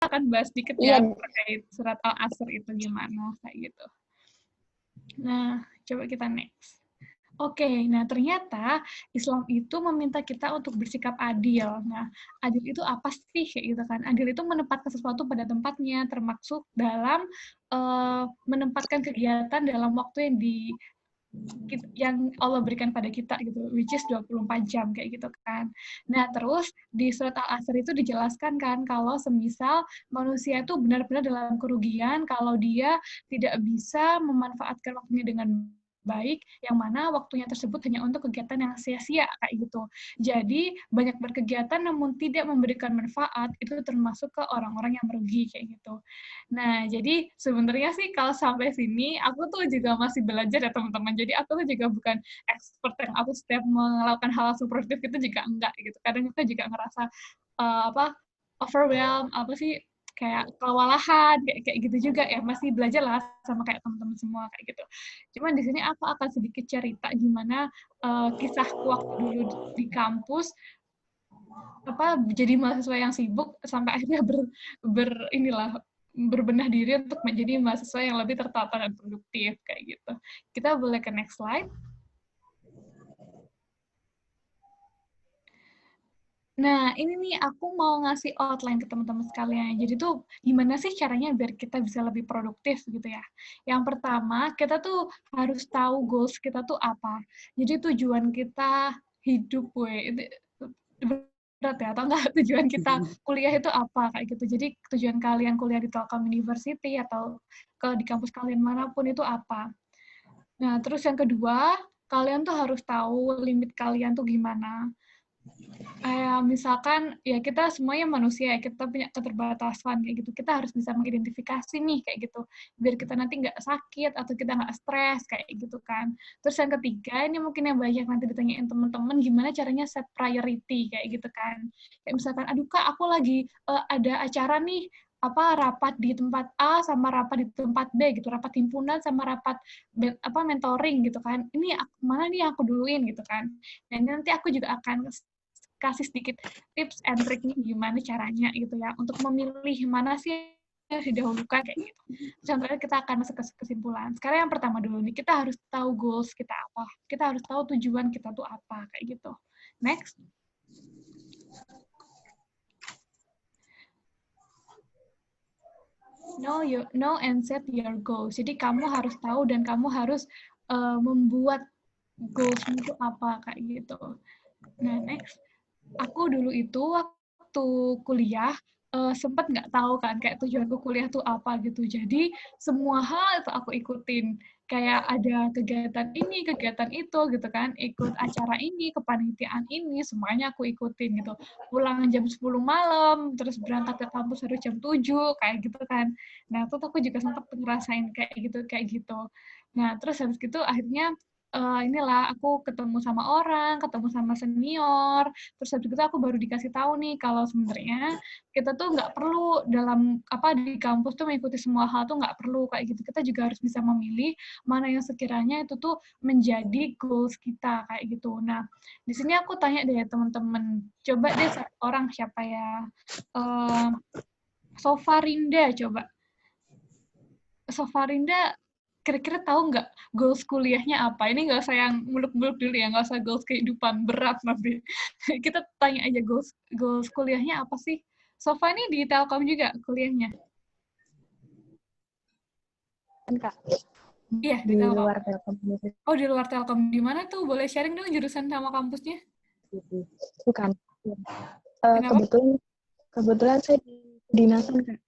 akan bahas dikit ya terkait surat Al-Asr itu gimana kayak gitu. Nah, coba kita next. Oke, nah ternyata Islam itu meminta kita untuk bersikap adil. Nah, adil itu apa sih kayak gitu kan? Adil itu menempatkan sesuatu pada tempatnya, termasuk dalam menempatkan kegiatan dalam waktu yang Allah berikan pada kita gitu, which is 24 jam kayak gitu kan. Nah, terus di surat Al-Asr itu dijelaskan kan kalau semisal manusia itu benar-benar dalam kerugian kalau dia tidak bisa memanfaatkan waktunya dengan baik, yang mana waktunya tersebut hanya untuk kegiatan yang sia-sia kayak gitu. Jadi banyak berkegiatan namun tidak memberikan manfaat, itu termasuk ke orang-orang yang merugi kayak gitu. Nah, jadi sebenarnya sih kalau sampai sini aku tuh juga masih belajar ya teman-teman. Jadi aku tuh juga bukan expert yang aku setiap melakukan hal super produktif itu juga enggak gitu. Kadang aku juga ngerasa overwhelmed, apa sih kayak kewalahan kayak gitu juga ya, masih belajar lah sama kayak teman-teman semua kayak gitu. Cuman di sini aku akan sedikit cerita gimana kisah waktu dulu di kampus jadi mahasiswa yang sibuk sampai akhirnya berbenah diri untuk menjadi mahasiswa yang lebih tertata dan produktif kayak gitu. Kita boleh ke next slide. Nah, ini nih aku mau ngasih outline ke teman-teman sekalian. Jadi tuh gimana sih caranya biar kita bisa lebih produktif gitu ya. Yang pertama, kita tuh harus tahu goals kita tuh apa. Jadi tujuan kita hidup, itu berat ya, atau enggak tujuan kita kuliah itu apa kayak gitu. Jadi tujuan kalian kuliah di Telkom University atau di kampus kalian manapun itu apa. Nah, terus yang kedua, kalian tuh harus tahu limit kalian tuh gimana. Misalkan ya kita semuanya manusia ya, kita punya keterbatasan kayak gitu, kita harus bisa mengidentifikasi nih kayak gitu biar kita nanti nggak sakit atau kita nggak stres kayak gitu kan. Terus yang ketiga, ini mungkin yang banyak nanti ditanyain teman-teman, gimana caranya set priority kayak gitu kan. Kayak misalkan, aduh kak aku lagi ada acara nih, rapat di tempat A sama rapat di tempat B gitu, rapat himpunan sama rapat mentoring gitu kan, ini mana nih yang aku duluin gitu kan. Dan nanti aku juga akan kasih sedikit tips and triknya gimana caranya gitu ya untuk memilih mana sih yang didahulukan kayak gitu. Contohnya kita akan masuk ke kesimpulan. Sekarang yang pertama dulu nih, kita harus tahu goals kita apa. Kita harus tahu tujuan kita tuh apa kayak gitu. Next. Know and set your goals. Jadi kamu harus tahu dan kamu harus membuat goals itu apa kayak gitu. Nah, next. Aku dulu itu waktu kuliah sempat nggak tahu kan kayak tujuanku kuliah tuh apa gitu. Jadi semua hal itu aku ikutin. Kayak ada kegiatan ini, kegiatan itu gitu kan. Ikut acara ini, kepanitiaan ini, semuanya aku ikutin gitu. Pulang jam 10 malam, terus berangkat ke kampus harus jam 7, kayak gitu kan. Nah, itu aku juga sempat ngerasain kayak gitu. Nah, terus habis gitu akhirnya inilah aku ketemu sama orang, ketemu sama senior, terus habis itu aku baru dikasih tahu nih kalau sebenarnya kita tuh nggak perlu di kampus tuh mengikuti semua hal tuh nggak perlu kayak gitu. Kita juga harus bisa memilih mana yang sekiranya itu tuh menjadi goals kita kayak gitu. Nah, di sini aku tanya deh teman-teman, coba deh satu orang siapa ya? Sofarinda coba. Sofarinda kira-kira tahu nggak goals kuliahnya apa? Ini nggak usah yang muluk-muluk dulu ya, nggak usah goals kehidupan berat nanti. Kita tanya aja goals kuliahnya apa sih? Sofa ini di Telkom juga kuliahnya? Kak. Iya, di Telkom. Luar Telkom. Oh, di luar Telkom. Di mana tuh? Boleh sharing dong jurusan sama kampusnya? Bukan. Kebetulan saya di kedinasan, Kak.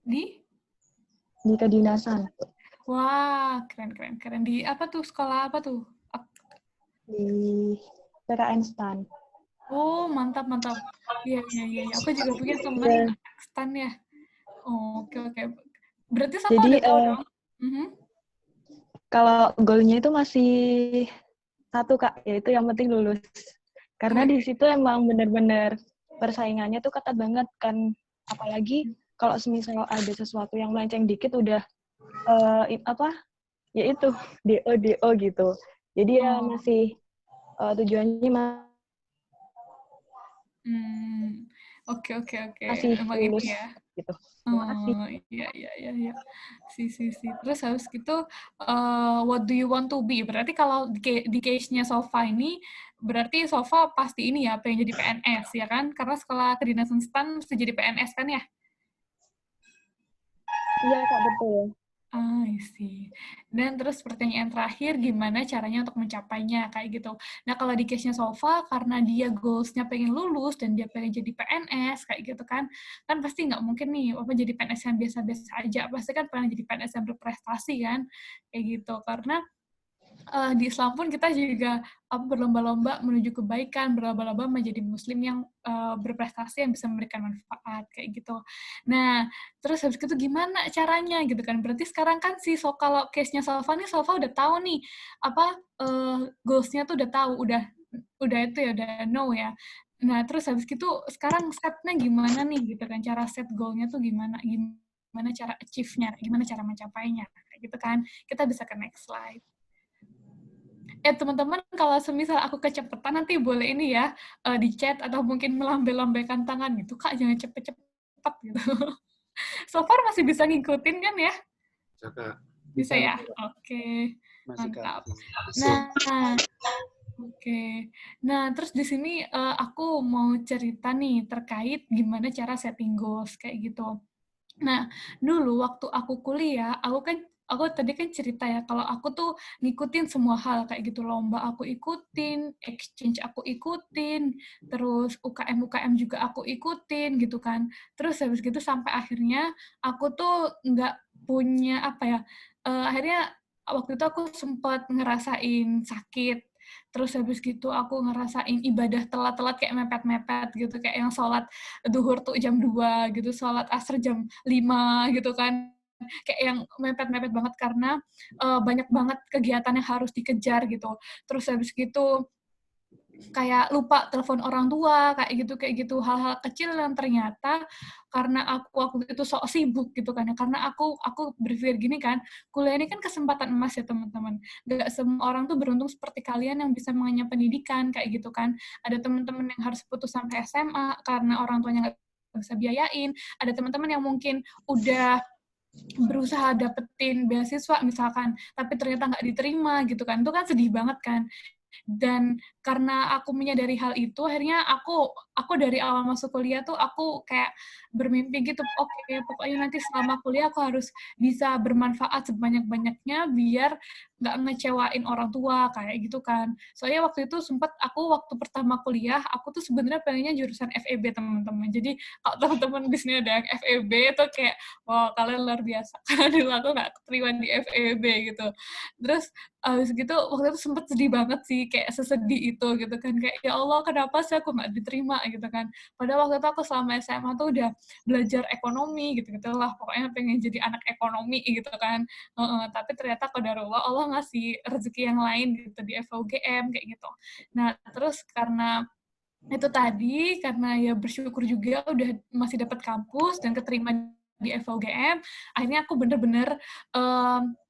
Di kedinasan. Wah, keren. Di apa tuh? Sekolah apa tuh? Di PKN STAN. Oh, mantap. Iya. Aku juga punya teman STAN ya. Oh, oke. Berarti Sofa udah tahu dong? Kalau goalnya itu masih satu, Kak, yaitu yang penting lulus. Karena di situ emang benar-benar persaingannya tuh ketat banget kan, apalagi kalau semisal ada sesuatu yang melenceng dikit udah yaitu DO gitu. Jadi ya masih tujuannya Oke. masih Emang lulus ini ya. gitu. Terima kasih. Oh, iya. Si. Terus habis gitu, what do you want to be? Berarti kalau di case-nya Sofa ini, berarti Sofa pasti ini ya, pengen jadi PNS, ya kan? Karena sekolah kedinasan STAN mesti jadi PNS kan ya? Iya Kak, betul. I see. Dan terus pertanyaan terakhir, gimana caranya untuk mencapainya, kayak gitu. Nah, kalau di case-nya Sofa, karena dia goals-nya pengen lulus, dan dia pengen jadi PNS, kayak gitu kan pasti nggak mungkin nih, apa jadi PNS yang biasa-biasa aja, pasti kan pengen jadi PNS yang berprestasi kan, kayak gitu. Karena di Islam pun kita juga berlomba-lomba menuju kebaikan, berlomba-lomba menjadi muslim yang berprestasi, yang bisa memberikan manfaat, kayak gitu. Nah, terus habis itu gimana caranya gitu kan? Berarti sekarang kan kalau case-nya Salva nih, Salva udah tahu nih apa goals-nya tuh udah tahu, udah itu ya, udah know ya. Nah, terus habis itu sekarang step-nya gimana nih gitu kan? Cara set goal-nya tuh gimana cara achieve-nya, gimana cara mencapainya, kayak gitu kan. Kita bisa ke next slide. Teman-teman, kalau semisal aku kecepatan nanti boleh ini ya, di chat atau mungkin melambai-lambaikan tangan gitu, Kak, jangan cepet-cepet gitu. So far masih bisa ngikutin kan ya? Bisa, Kak. Bisa ya? Oke, Masih, Kak. mantap. Nah, oke. Nah, terus di sini aku mau cerita nih terkait gimana cara setting goals kayak gitu. Nah, dulu waktu aku kuliah, aku tadi kan cerita ya, kalau aku tuh ngikutin semua hal kayak gitu, lomba aku ikutin, exchange aku ikutin, terus UKM juga aku ikutin gitu kan. Terus habis gitu sampai akhirnya aku tuh nggak punya apa ya, akhirnya waktu itu aku sempat ngerasain sakit. Terus habis gitu aku ngerasain ibadah telat-telat kayak mepet-mepet gitu, kayak yang sholat duhur tuh jam 2 gitu, sholat asar jam 5 gitu kan. Kayak yang mepet-mepet banget karena banyak banget kegiatan yang harus dikejar gitu. Terus habis gitu kayak lupa telepon orang tua, kayak gitu. Hal-hal kecil yang ternyata karena aku waktu itu sok sibuk gitu kan ya. Karena aku berpikir gini kan, kuliah ini kan kesempatan emas ya teman-teman. Gak semua orang tuh beruntung seperti kalian yang bisa mengenyam pendidikan kayak gitu kan. Ada teman-teman yang harus putus sampai SMA karena orang tuanya nggak bisa biayain. Ada teman-teman yang mungkin udah berusaha dapetin beasiswa misalkan, tapi ternyata nggak diterima gitu kan. Itu kan sedih banget kan. Dan karena aku menyadari hal itu, akhirnya aku dari awal masuk kuliah tuh aku kayak bermimpi gitu, oke, pokoknya nanti selama kuliah aku harus bisa bermanfaat sebanyak-banyaknya biar nggak ngecewain orang tua, kayak gitu kan. Soalnya waktu itu sempat waktu pertama kuliah, aku tuh sebenarnya pengennya jurusan FEB, teman-teman. Jadi kalau teman-teman di sini ada yang FEB itu kayak, wow, kalian luar biasa. Karena dulu aku nggak keterima di FEB gitu. Terus habis gitu waktu itu sempet sedih banget sih, kayak sesedih itu gitu kan, kayak ya Allah kenapa sih aku nggak diterima gitu kan. Padahal waktu itu aku selama SMA tuh udah belajar ekonomi gitu lah, pokoknya pengen jadi anak ekonomi gitu kan. Tapi ternyata qadarullah Allah ngasih rezeki yang lain gitu di FUGM kayak gitu. Nah terus karena itu tadi, karena ya bersyukur juga udah masih dapat kampus dan keterima di FUGM, akhirnya aku bener-bener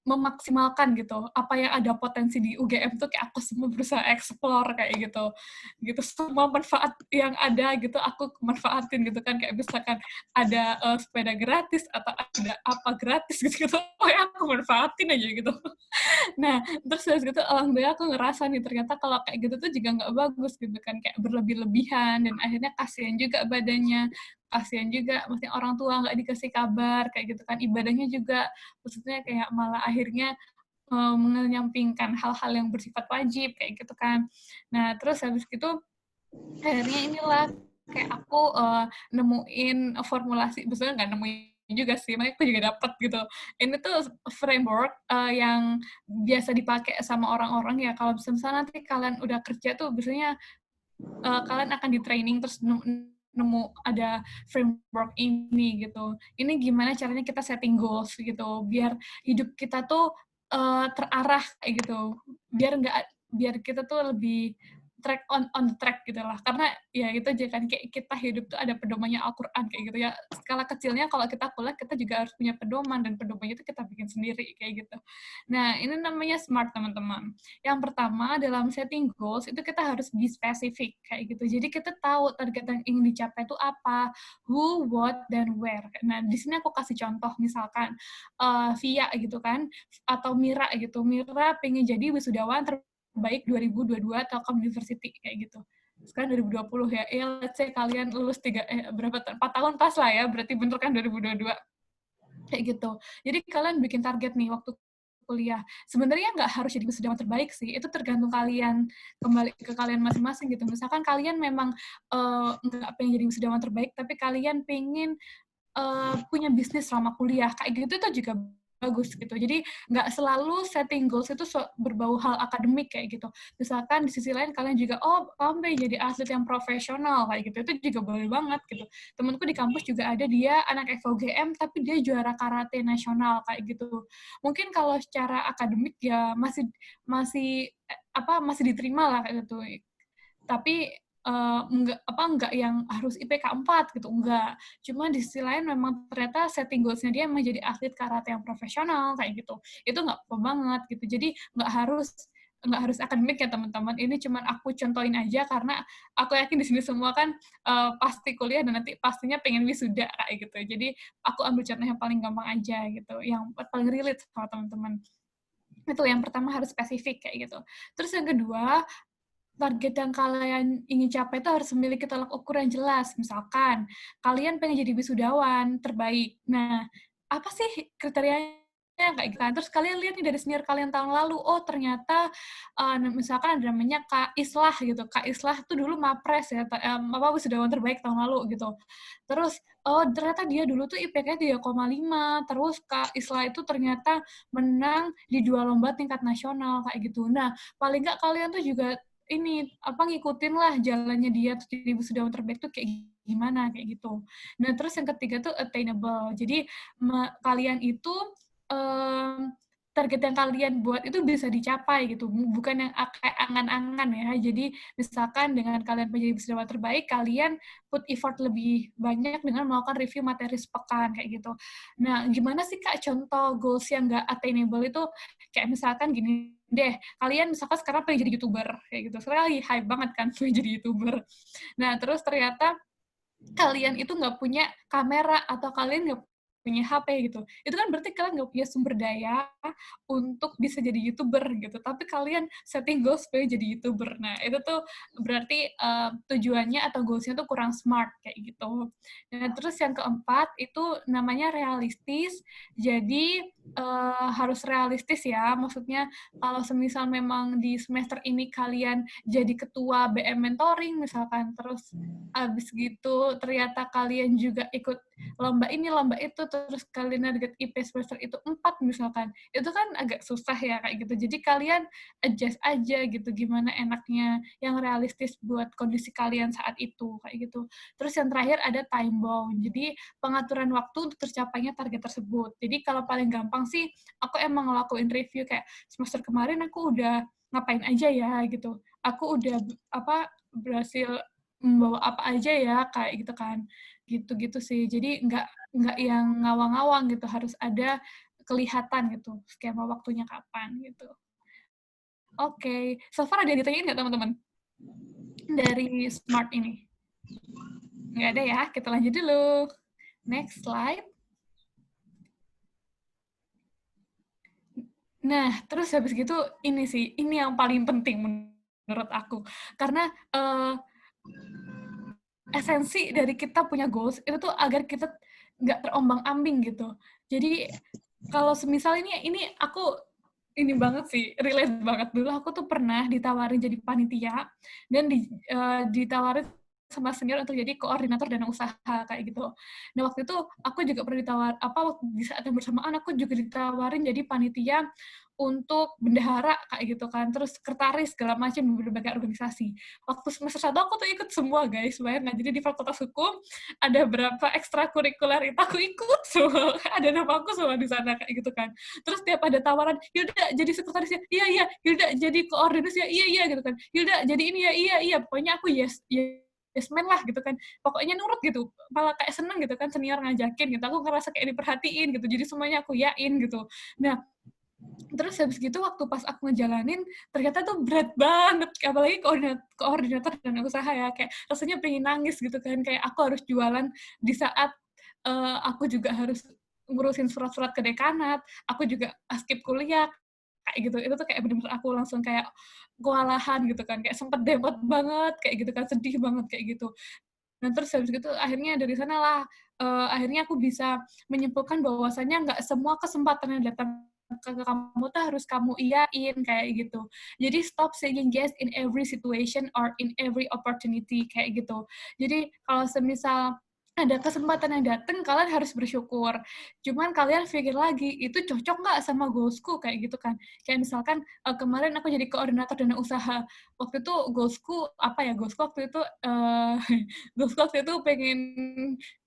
memaksimalkan gitu apa yang ada potensi di UGM tuh, kayak aku semua berusaha explore kayak gitu semua manfaat yang ada gitu aku manfaatin gitu kan, kayak misalkan ada sepeda gratis atau ada apa gratis gitu oh ya aku manfaatin aja gitu. Nah, terus habis gitu alhamdulillah aku ngerasa nih ternyata kalau kayak gitu tuh juga nggak bagus gitu kan, kayak berlebih-lebihan dan akhirnya kasihan juga badannya, kasihan juga maksudnya orang tua nggak dikasih kabar kayak gitu kan, ibadahnya juga maksudnya kayak malah akhirnya menyampingkan hal-hal yang bersifat wajib kayak gitu kan. Nah, terus habis gitu akhirnya inilah kayak aku nemuin formulasi, maksudnya nggak nemuin juga sih, makanya aku juga dapat gitu. Ini tuh framework yang biasa dipakai sama orang-orang ya, kalau misalnya nanti kalian udah kerja tuh biasanya kalian akan di training terus nemu ada framework ini gitu. Ini gimana caranya kita setting goals gitu, biar hidup kita tuh terarah kayak gitu. Biar kita tuh lebih track on the track gitu lah, karena ya itu aja kan, kayak kita hidup tuh ada pedomannya Al-Quran kayak gitu ya. Skala kecilnya kalau kita kuliah kita juga harus punya pedoman, dan pedomannya itu kita bikin sendiri kayak gitu. Nah ini namanya SMART teman-teman. Yang pertama dalam setting goals itu kita harus be specific kayak gitu. Jadi kita tahu target yang ingin dicapai itu apa, who, what, dan where. Nah di sini aku kasih contoh, misalkan Via gitu kan, atau Mira gitu. Mira pengen jadi wisudawan baik 2022 Telkom University kayak gitu. Sekarang 2020 ya. Let's say kalian lulus 4 tahun pas lah ya, berarti bentuk kan 2022. Kayak gitu. Jadi kalian bikin target nih waktu kuliah. Sebenarnya nggak harus jadi wisudawan terbaik sih, itu tergantung kalian, kembali ke kalian masing-masing gitu. Misalkan kalian memang nggak pengen jadi wisudawan terbaik, tapi kalian pengen punya bisnis selama kuliah, kayak gitu itu juga bagus gitu. Jadi nggak selalu setting goals itu berbau hal akademik kayak gitu. Misalkan di sisi lain kalian juga, kamu pengen jadi atlet yang profesional kayak gitu, itu juga boleh banget gitu. Temenku di kampus juga ada, dia anak FOGM tapi dia juara karate nasional kayak gitu. Mungkin kalau secara akademik ya masih diterima lah kayak gitu. Tapi enggak yang harus IPK 4 gitu, enggak. Cuma di sisi lain memang ternyata setting goals-nya dia menjadi atlet karate yang profesional kayak gitu. Itu nggak apa banget gitu. Jadi nggak harus akademik ya teman-teman. Ini cuman aku contohin aja karena aku yakin di sini semua kan pasti kuliah dan nanti pastinya pengen wisuda kayak gitu. Jadi aku ambil contoh yang paling gampang aja gitu, yang paling relate sama teman-teman. Itu yang pertama, harus spesifik kayak gitu. Terus yang kedua, target yang kalian ingin capai itu harus memiliki tolak ukur yang jelas. Misalkan, kalian pengen jadi wisudawan terbaik. Nah, apa sih kriterianya kayak gitu? Terus kalian lihat nih dari senior kalian tahun lalu, ternyata misalkan ada namanya Kak Islah gitu. Kak Islah tuh dulu mapres ya, wisudawan terbaik tahun lalu gitu. Terus, ternyata dia dulu tuh IPK 3,5. Terus Kak Islah itu ternyata menang di 2 lomba tingkat nasional kayak gitu. Nah, paling nggak kalian tuh juga ngikutin lah jalannya dia tuh jadi wisudawan terbaik tuh kayak gimana kayak gitu. Nah terus yang ketiga tuh attainable. Jadi kalian itu target yang kalian buat itu bisa dicapai gitu, bukan yang kayak angan-angan ya. Jadi misalkan dengan kalian menjadi wisudawan terbaik, kalian put effort lebih banyak dengan melakukan review materi sepekan kayak gitu. Nah gimana sih Kak contoh goals yang nggak attainable itu? Kayak misalkan gini deh, kalian misalkan sekarang pengen jadi YouTuber, kayak gitu. Sekarang lagi hype banget kan pengen jadi YouTuber. Nah, terus ternyata kalian itu nggak punya kamera atau kalian nggak punya HP gitu. Itu kan berarti kalian nggak punya sumber daya untuk bisa jadi YouTuber gitu. Tapi kalian setting goals supaya jadi YouTuber. Nah, itu tuh berarti tujuannya atau goals-nya tuh kurang smart kayak gitu. Nah, terus yang keempat itu namanya realistis. Jadi harus realistis ya. Maksudnya kalau semisal memang di semester ini kalian jadi ketua BM mentoring misalkan, terus abis gitu ternyata kalian juga ikut lomba ini, lomba itu, terus kalian target IP semester itu 4 misalkan, itu kan agak susah ya kayak gitu. Jadi kalian adjust aja gitu, gimana enaknya yang realistis buat kondisi kalian saat itu, kayak gitu. Terus yang terakhir ada time bound, jadi pengaturan waktu untuk tercapainya target tersebut. Jadi kalau paling gampang sih, aku emang ngelakuin review kayak semester kemarin aku udah ngapain aja ya gitu. Aku udah berhasil membawa apa aja ya kayak gitu kan, gitu-gitu sih. Jadi nggak yang ngawang-ngawang gitu, harus ada kelihatan gitu skema waktunya kapan gitu. Oke, so far ada yang ditanyain nggak teman-teman dari SMART ini? Nggak ada ya, kita lanjut dulu. Next slide. Nah, terus habis gitu ini yang paling penting menurut aku, karena esensi dari kita punya goals itu tuh agar kita nggak terombang-ambing gitu. Jadi kalau semisal ini aku ini banget sih, relate banget. Dulu aku tuh pernah ditawarin jadi panitia dan ditawarin sama senior untuk jadi koordinator dana usaha kayak gitu. Nah waktu itu aku juga pernah di saat yang bersamaan aku juga ditawarin jadi panitia untuk bendahara kayak gitu kan, terus sekretaris segala macam di berbagai organisasi. Waktu semester 1 aku tuh ikut semua guys, bayangin. Jadi di Fakultas Hukum ada berapa ekstrakurikuler itu aku ikut semua, ada nama aku semua di sana kayak gitu kan. Terus tiap ada tawaran, Yaudah jadi sekretaris ya, iya, Yaudah jadi koordinator ya, iya gitu kan, Yaudah jadi ini ya, iya, pokoknya aku yes man lah gitu kan, pokoknya nurut gitu, malah kayak seneng gitu kan senior ngajakin gitu, aku ngerasa kayak diperhatiin gitu, jadi semuanya aku yain gitu. Nah, terus habis gitu waktu pas aku ngejalanin ternyata tuh berat banget, apalagi koordinator dan usaha ya, kayak rasanya pengen nangis gitu kan, kayak aku harus jualan di saat aku juga harus ngurusin surat-surat ke dekanat, aku juga skip kuliah kayak gitu. Itu tuh kayak bener-bener aku langsung kayak kewalahan gitu kan, kayak sempet depot banget kayak gitu kan, sedih banget kayak gitu. Nah, terus habis gitu akhirnya dari sanalah akhirnya aku bisa menyimpulkan bahwasanya nggak semua kesempatan yang datang ke kamu tuh harus kamu iyain kayak gitu. Jadi stop saying yes in every situation or in every opportunity kayak gitu. Jadi kalau semisal ada kesempatan yang datang, kalian harus bersyukur. Cuman kalian pikir lagi, itu cocok nggak sama goalsku kayak gitu kan. Kayak misalkan kemarin aku jadi koordinator dana usaha. Waktu itu goalsku apa ya? Goalsku waktu itu goalsku waktu itu pengen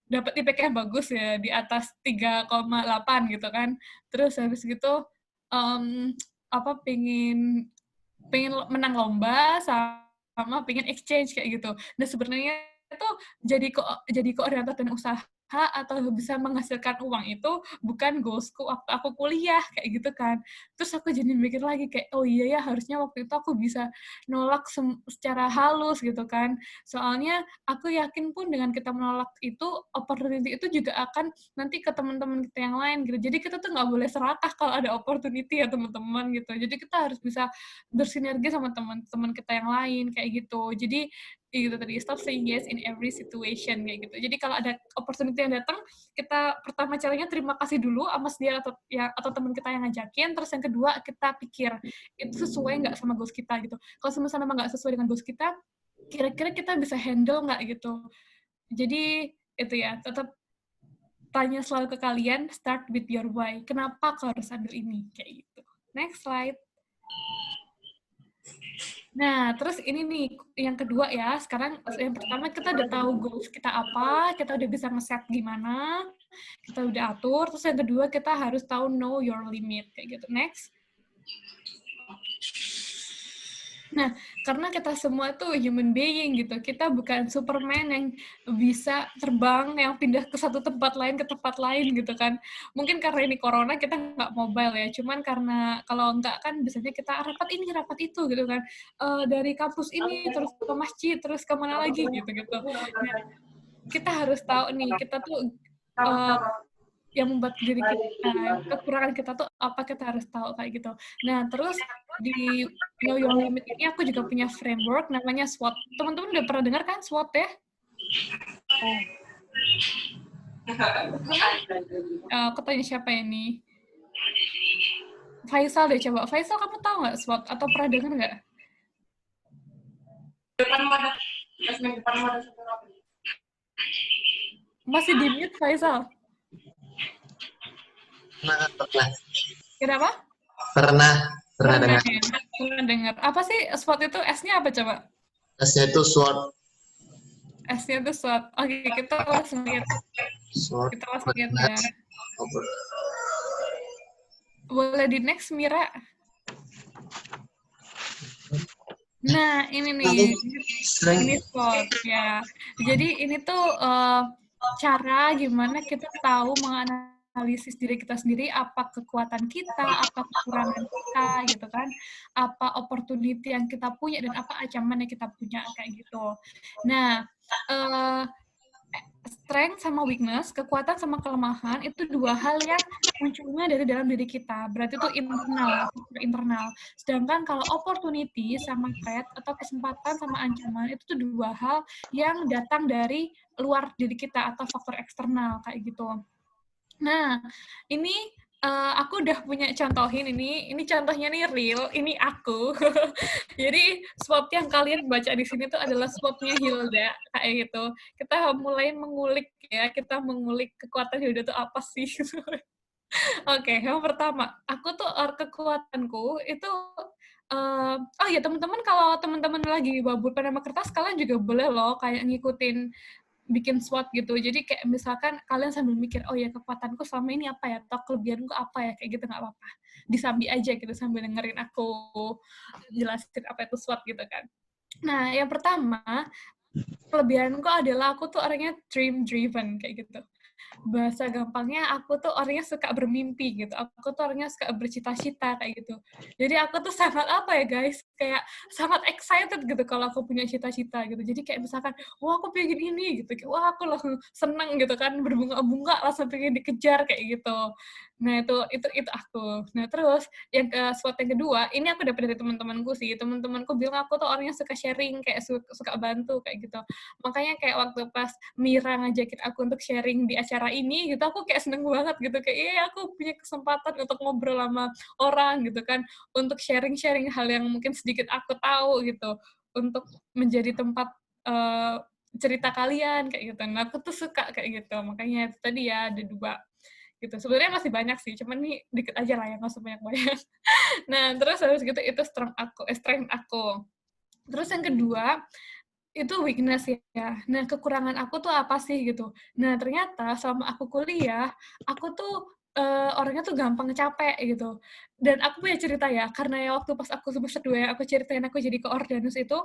dapat IPK yang bagus ya, di atas 3,8 gitu kan. Terus habis gitu apa pengen menang lomba sama pengen exchange kayak gitu. Nah sebenarnya itu jadi koordinator dan usaha atau bisa menghasilkan uang itu bukan goalsku waktu aku kuliah kayak gitu kan. Terus aku jadi mikir lagi kayak oh iya ya harusnya waktu itu aku bisa nolak secara halus gitu kan. Soalnya aku yakin pun dengan kita menolak itu opportunity itu juga akan nanti ke teman-teman kita yang lain gitu. Jadi kita tuh nggak boleh serakah kalau ada opportunity ya teman-teman gitu. Jadi kita harus bisa bersinergi sama teman-teman kita yang lain kayak gitu. Jadi itu tadi stop saying yes in every situation kayak gitu. Jadi kalau ada opportunity yang datang, kita pertama caranya terima kasih dulu sama dia atau teman kita yang ngajakin. Terus yang kedua kita pikir itu sesuai nggak sama goals kita gitu. Kalau misalnya nggak sesuai dengan goals kita, kira-kira kita bisa handle nggak gitu. Jadi itu ya tetap tanya selalu ke kalian, start with your why. Kenapa kau harus ambil ini kayak gitu. Next slide. Nah, terus ini nih yang kedua ya. Sekarang yang pertama kita udah tahu goals kita apa, kita udah bisa nge-set gimana, kita udah atur. Terus yang kedua kita harus tahu know your limit kayak gitu. Next. Nah, karena kita semua tuh human being gitu, kita bukan Superman yang bisa terbang, yang pindah ke satu tempat lain ke tempat lain gitu kan. Mungkin karena ini corona kita nggak mobile ya, cuman karena kalau nggak kan biasanya kita rapat ini, rapat itu gitu kan. Dari kampus ini, terus ke masjid, terus kemana lagi gitu-gitu. Nah, kita harus tahu nih, kita tuh yang membuat diri kita, kekurangan kita tuh apa kita harus tahu kayak gitu. Nah, terus di Know Your Limit ini aku juga punya framework namanya SWOT. Teman-teman udah pernah dengar kan SWOT ya? Aku tanya siapa ini? Faisal deh coba. Faisal kamu tahu nggak SWOT atau pernah dengar nggak? Masih di mute Faisal? Pernah. Kenapa? Pernah dengar. Pernah dengar. Apa sih SWOT itu? S-nya apa coba? S-nya itu SWOT. S-nya itu SWOT. Oke, kita langsung lihat. Kita langsung lihat ya. Boleh di next, Mira? Nah, ini nih. Ini SWOT, ya. Jadi ini tuh cara gimana kita tahu menganalisis diri kita sendiri, apa kekuatan kita, apa kekurangan kita, gitu kan. Apa opportunity yang kita punya, dan apa ancaman yang kita punya, kayak gitu. Nah, strength sama weakness, kekuatan sama kelemahan, itu dua hal yang munculnya dari dalam diri kita. Berarti itu internal. Sedangkan kalau opportunity sama threat atau kesempatan sama ancaman, itu tuh dua hal yang datang dari luar diri kita atau faktor eksternal, kayak gitu. Nah, ini aku udah punya contohin ini contohnya nih real, ini aku. Jadi SWOT yang kalian baca di sini tuh adalah SWOT-nya Hilda, kayak gitu. Kita mulai mengulik ya, kita mengulik kekuatan Hilda tuh apa sih. Oke, yang pertama, aku tuh kekuatanku itu oh ya teman-teman, kalau teman-teman lagi bawa pulpen sama kertas, kalian juga boleh loh kayak ngikutin bikin SWOT gitu. Jadi kayak misalkan kalian sambil mikir, oh ya kekuatanku selama ini apa ya, atau kelebihanku apa ya, kayak gitu nggak apa-apa. Disambi aja gitu sambil dengerin aku jelasin apa itu SWOT gitu kan. Nah, yang pertama, kelebihanku adalah aku tuh orangnya dream driven kayak gitu. Bahasa gampangnya aku tuh orangnya suka bermimpi gitu. Aku tuh orangnya suka bercita-cita kayak gitu. Jadi aku tuh sangat apa ya guys, kayak sangat excited gitu kalau aku punya cita-cita gitu. Jadi kayak misalkan, wah aku pengen ini gitu. Kayak, wah aku langsung seneng gitu kan, berbunga-bunga langsung pengen dikejar kayak gitu. Nah itu aku. Nah terus SWOT yang kedua, ini aku dapat dari teman-temanku sih. Teman-temanku bilang aku tuh orangnya suka sharing, kayak suka bantu kayak gitu. Makanya kayak waktu pas Mira ngajakin aku untuk sharing di acara ini gitu, aku kayak seneng banget gitu, kayak iya aku punya kesempatan untuk ngobrol sama orang gitu kan, untuk sharing-sharing hal yang mungkin sedikit aku tahu gitu, untuk menjadi tempat cerita kalian kayak gitu. Nah aku tuh suka kayak gitu, makanya itu tadi ya ada 2 gitu. Sebenarnya masih banyak sih, cuman nih dikit aja lah ya, nggak usah banyak-banyak. Nah terus habis gitu itu strength aku. Terus yang kedua, itu weakness ya. Nah, kekurangan aku tuh apa sih gitu. Nah, ternyata selama aku kuliah, aku tuh orangnya tuh gampang capek gitu. Dan aku punya cerita ya, karena ya waktu pas aku semester 2 ya, aku ceritain aku jadi koordinus itu,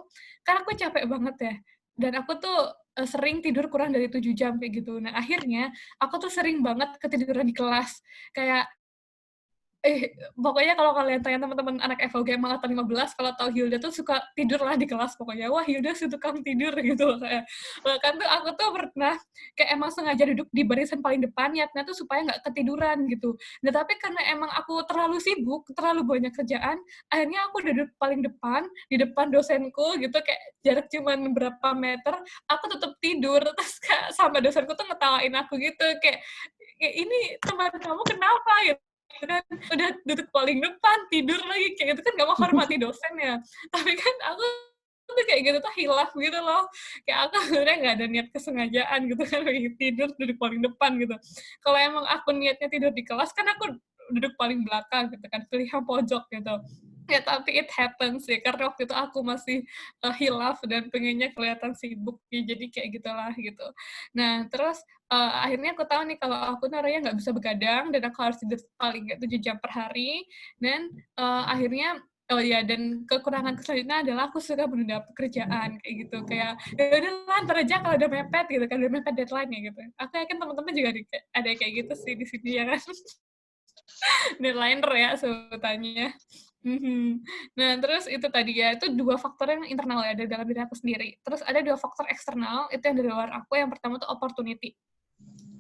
kan aku capek banget ya. Dan aku tuh sering tidur kurang dari 7 jam kayak gitu. Nah, akhirnya aku tuh sering banget ketiduran di kelas. Kayak pokoknya kalau kalian tanya teman-teman anak FOG angkatan 15, kalau tahu Hilda tuh suka tidur lah di kelas pokoknya. Wah, Hilda si tukang tidur gitu kayak. Bahkan tuh aku tuh pernah kayak emang sengaja duduk di barisan paling depan niatnya tuh supaya nggak ketiduran gitu. Nah, tapi karena emang aku terlalu sibuk, terlalu banyak kerjaan, akhirnya aku duduk paling depan, di depan dosenku gitu, kayak jarak cuman berapa meter, aku tetap tidur. Terus kayak sama dosenku tuh ngetawain aku gitu, kayak ini teman kamu kenapa gitu kan, udah duduk paling depan tidur lagi kayak gitu kan, nggak menghormati dosen ya. Tapi kan aku tuh kayak gitu tuh hilaf gitu loh, kayak aku sebenarnya nggak ada niat kesengajaan gitu kan, lagi tidur duduk paling depan gitu. Kalau emang aku niatnya tidur di kelas kan aku duduk paling belakang gitu kan, pilihan pojok gitu ya. Tapi it happens sih, karena waktu itu aku masih hilaf dan pengennya kelihatan sibuk ya, jadi kayak gitulah gitu. Nah terus akhirnya aku tahu nih kalau aku tuh orangnya nggak bisa begadang dan aku harus tidur paling nggak 7 jam per hari. Dan akhirnya oh ya, dan kekurangan selanjutnya adalah aku suka menunda pekerjaan kayak gitu, kayak ya udah lah ntar aja kalau udah mepet gitu kan, udah mepet deadline ya gitu. Aku yakin teman-teman juga ada kayak gitu sih di sini ya kan. Deadliner ya sebutannya. Nah, terus itu tadi ya, itu 2 faktor yang internal ya dari dalam diri aku sendiri. Terus ada 2 faktor eksternal, itu yang dari luar aku. Yang pertama tuh opportunity.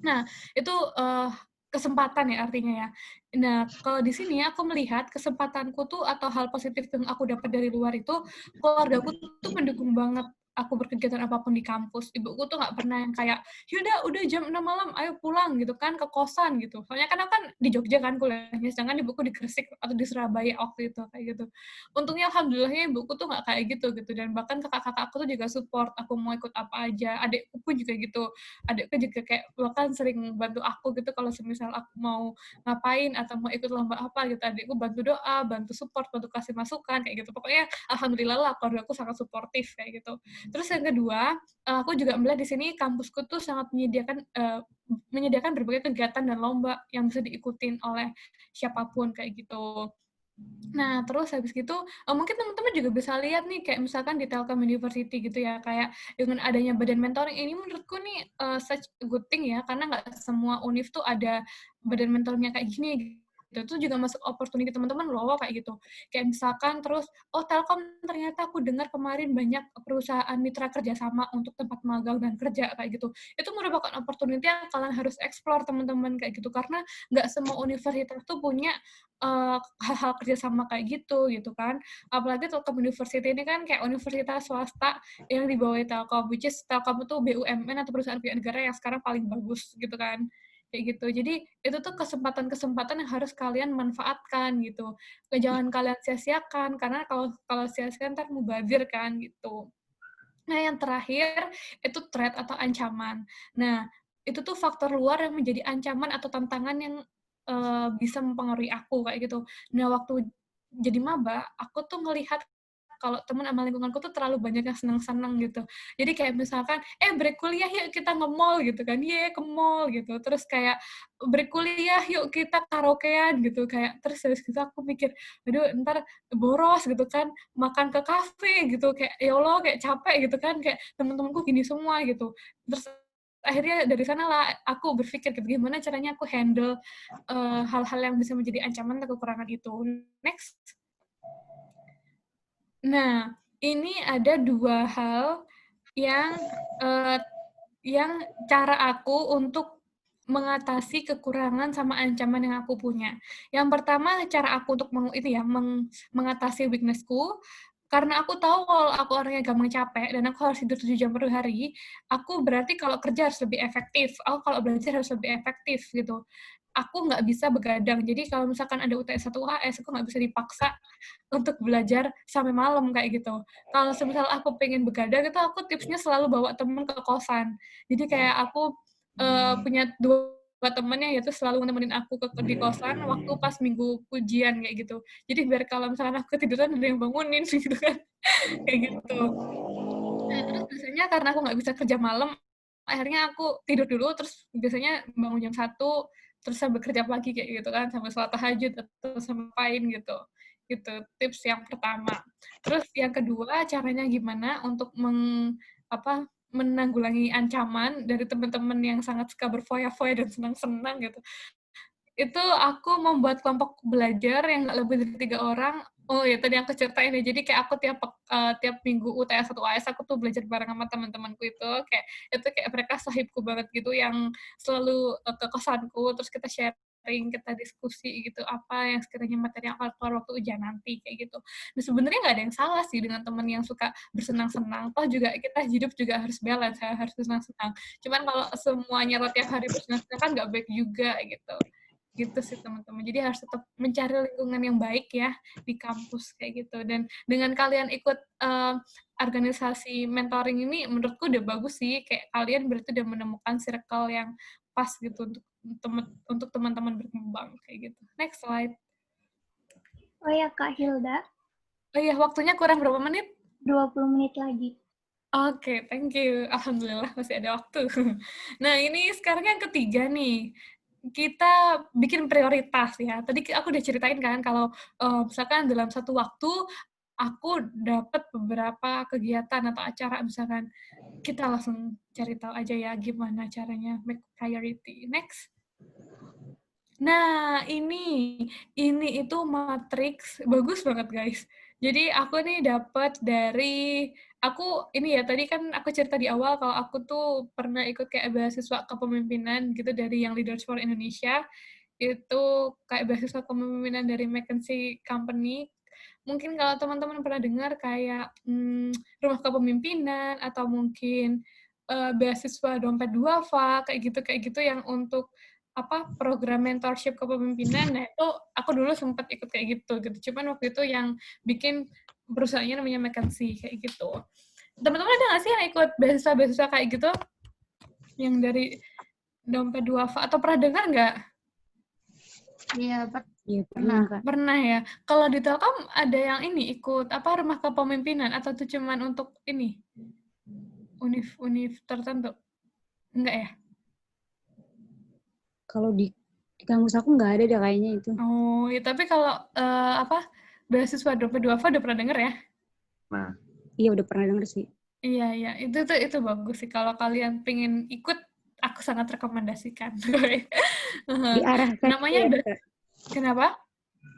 Nah, itu kesempatan ya artinya ya. Nah, kalau di sini aku melihat kesempatanku tuh atau hal positif yang aku dapat dari luar itu, keluargaku tuh mendukung banget aku berkegiatan apapun di kampus. Ibuku tuh nggak pernah yang kayak, "Yaudah, udah jam 6 malam, ayo pulang," gitu kan, ke kosan gitu. Soalnya kan aku kan di Jogja kan kuliahnya, sedangkan ibuku di Gresik atau di Surabaya waktu itu, kayak gitu. Untungnya alhamdulillahnya ibuku tuh nggak kayak gitu, dan bahkan kakak-kakak aku tuh juga support, aku mau ikut apa aja, adikku pun juga gitu. Adikku juga kayak bahkan sering bantu aku gitu kalau semisal aku mau ngapain atau mau ikut lomba apa gitu, adikku bantu doa, bantu support, bantu kasih masukan kayak gitu. Pokoknya alhamdulillah lah keluarga aku sangat suportif kayak gitu. Terus yang kedua, aku juga melihat di sini kampusku tuh sangat menyediakan berbagai kegiatan dan lomba yang bisa diikutin oleh siapapun kayak gitu. Nah, terus habis gitu, mungkin teman-teman juga bisa lihat nih, kayak misalkan di Telkom University gitu ya, kayak dengan adanya badan mentoring ini menurutku nih such a good thing ya, karena nggak semua univ tuh ada badan mentoringnya kayak gini. Gitu. Itu juga masuk opportunity teman-teman loh, kayak gitu. Kayak misalkan terus, oh Telkom ternyata aku dengar kemarin banyak perusahaan mitra kerjasama untuk tempat magang dan kerja kayak gitu. Itu merupakan opportunity yang kalian harus explore teman-teman kayak gitu, karena nggak semua universitas tuh punya hal-hal kerjasama kayak gitu kan. Apalagi Telkom University ini kan kayak universitas swasta yang di bawah Telkom, which is Telkom itu BUMN atau perusahaan pihak negara yang sekarang paling bagus gitu kan. Kayak gitu. Jadi itu tuh kesempatan-kesempatan yang harus kalian manfaatkan gitu. Jangan kalian sia-siakan, karena kalau sia-siakan ntar mubazir kan gitu. Nah, yang terakhir itu threat atau ancaman. Nah, itu tuh faktor luar yang menjadi ancaman atau tantangan yang bisa mempengaruhi aku kayak gitu. Nah, waktu jadi maba, aku tuh ngelihat kalau teman sama lingkunganku tuh terlalu banyak yang senang-senang gitu. Jadi kayak misalkan, break kuliah yuk kita nge-mall gitu kan, ke mall gitu. Terus kayak break kuliah yuk kita karaokean gitu. Kayak terus habis gitu aku mikir, aduh ntar boros gitu kan, makan ke kafe gitu. Kayak ya Allah kayak capek gitu kan, kayak teman-temanku gini semua gitu. Terus akhirnya dari sanalah aku berpikir gitu, gimana caranya aku handle hal-hal yang bisa menjadi ancaman atau kekurangan itu. Next. Nah, ini ada 2 hal yang, yang cara aku untuk mengatasi kekurangan sama ancaman yang aku punya. Yang pertama, cara aku untuk mengatasi weakness-ku, karena aku tahu kalau aku orangnya gampang capek dan aku harus tidur 7 jam per hari, aku berarti kalau kerja harus lebih efektif, aku kalau belajar harus lebih efektif, gitu. Aku nggak bisa begadang, jadi kalau misalkan ada UTS 1 UAS, aku nggak bisa dipaksa untuk belajar sampai malam kayak gitu. Kalau semisal aku pengen begadang itu aku tipsnya selalu bawa temen ke kosan. Jadi kayak aku punya 2 temen yang itu selalu nemenin aku di kosan waktu pas minggu ujian kayak gitu. Jadi biar kalau misalkan aku ketiduran ada yang bangunin gitu kan. Kayak gitu. Nah, terus biasanya karena aku nggak bisa kerja malam, akhirnya aku tidur dulu, terus biasanya bangun jam 1, terus sambil kerja pagi kayak gitu kan, sambil sholat tahajud atau sambil ngapain gitu. Itu tips yang pertama. Terus yang kedua, caranya gimana untuk menanggulangi ancaman dari teman-teman yang sangat suka berfoya-foya dan senang-senang gitu. Itu aku membuat kelompok belajar yang nggak lebih dari 3 orang. Oh ya, tadi aku ceritain ya, jadi kayak aku tiap minggu UTS 1 UAS, aku tuh belajar bareng sama teman-temanku itu kayak mereka sahibku banget gitu, yang selalu ke kosanku, terus kita sharing, kita diskusi gitu, apa yang sekiranya materi yang akan keluar waktu ujian nanti, kayak gitu. Nah, sebenarnya nggak ada yang salah sih dengan teman yang suka bersenang-senang, toh juga kita hidup juga harus balance, harus bersenang-senang. Cuman kalau semuanya tiap hari bersenang-senang kan nggak baik juga gitu. Gitu sih teman-teman. Jadi harus tetap mencari lingkungan yang baik ya di kampus kayak gitu. Dan dengan kalian ikut organisasi mentoring ini menurutku udah bagus sih. Kayak kalian berarti udah menemukan circle yang pas gitu untuk teman-teman berkembang kayak gitu. Next slide. Oh ya Kak Hilda, Oh iya, waktunya kurang berapa menit? 20 menit lagi. Oke, thank you. Alhamdulillah masih ada waktu. Nah, ini sekarang yang ketiga nih. Kita bikin prioritas ya. Tadi aku udah ceritain kan kalau misalkan dalam satu waktu aku dapat beberapa kegiatan atau acara, misalkan kita langsung cari tahu aja ya gimana caranya make priority. Next. Nah, ini itu matriks bagus banget, guys. Jadi aku nih dapat dari ini ya tadi kan aku cerita di awal kalau aku tuh pernah ikut kayak beasiswa kepemimpinan gitu dari yang Leaders for Indonesia. Itu kayak beasiswa kepemimpinan dari McKinsey Company. Mungkin kalau teman-teman pernah dengar kayak rumah kepemimpinan atau mungkin beasiswa dompet duafa kayak gitu yang untuk program mentorship kepemimpinan. Nah, itu aku dulu sempat ikut kayak gitu. Cuman waktu itu yang bikin perusahaannya namanya McKinsey kayak gitu. Teman-teman ada nggak sih yang ikut beasiswa kayak gitu? Yang dari dompet duafa atau pernah dengar nggak? Iya, pernah, Kak. Pernah ya. Kalau di Telkom ada yang ini ikut rumah kepemimpinan atau itu cuman untuk ini univ tertentu? Enggak ya? Kalau di kampus aku nggak ada deh kayaknya itu. Oh, ya tapi kalau beasiswa dompet duafa udah pernah denger ya? Nah, Iya udah pernah denger sih. Iya, itu bagus sih. Kalau kalian pengen ikut, aku sangat rekomendasikan. Diarahkan. Namanya ya, kenapa?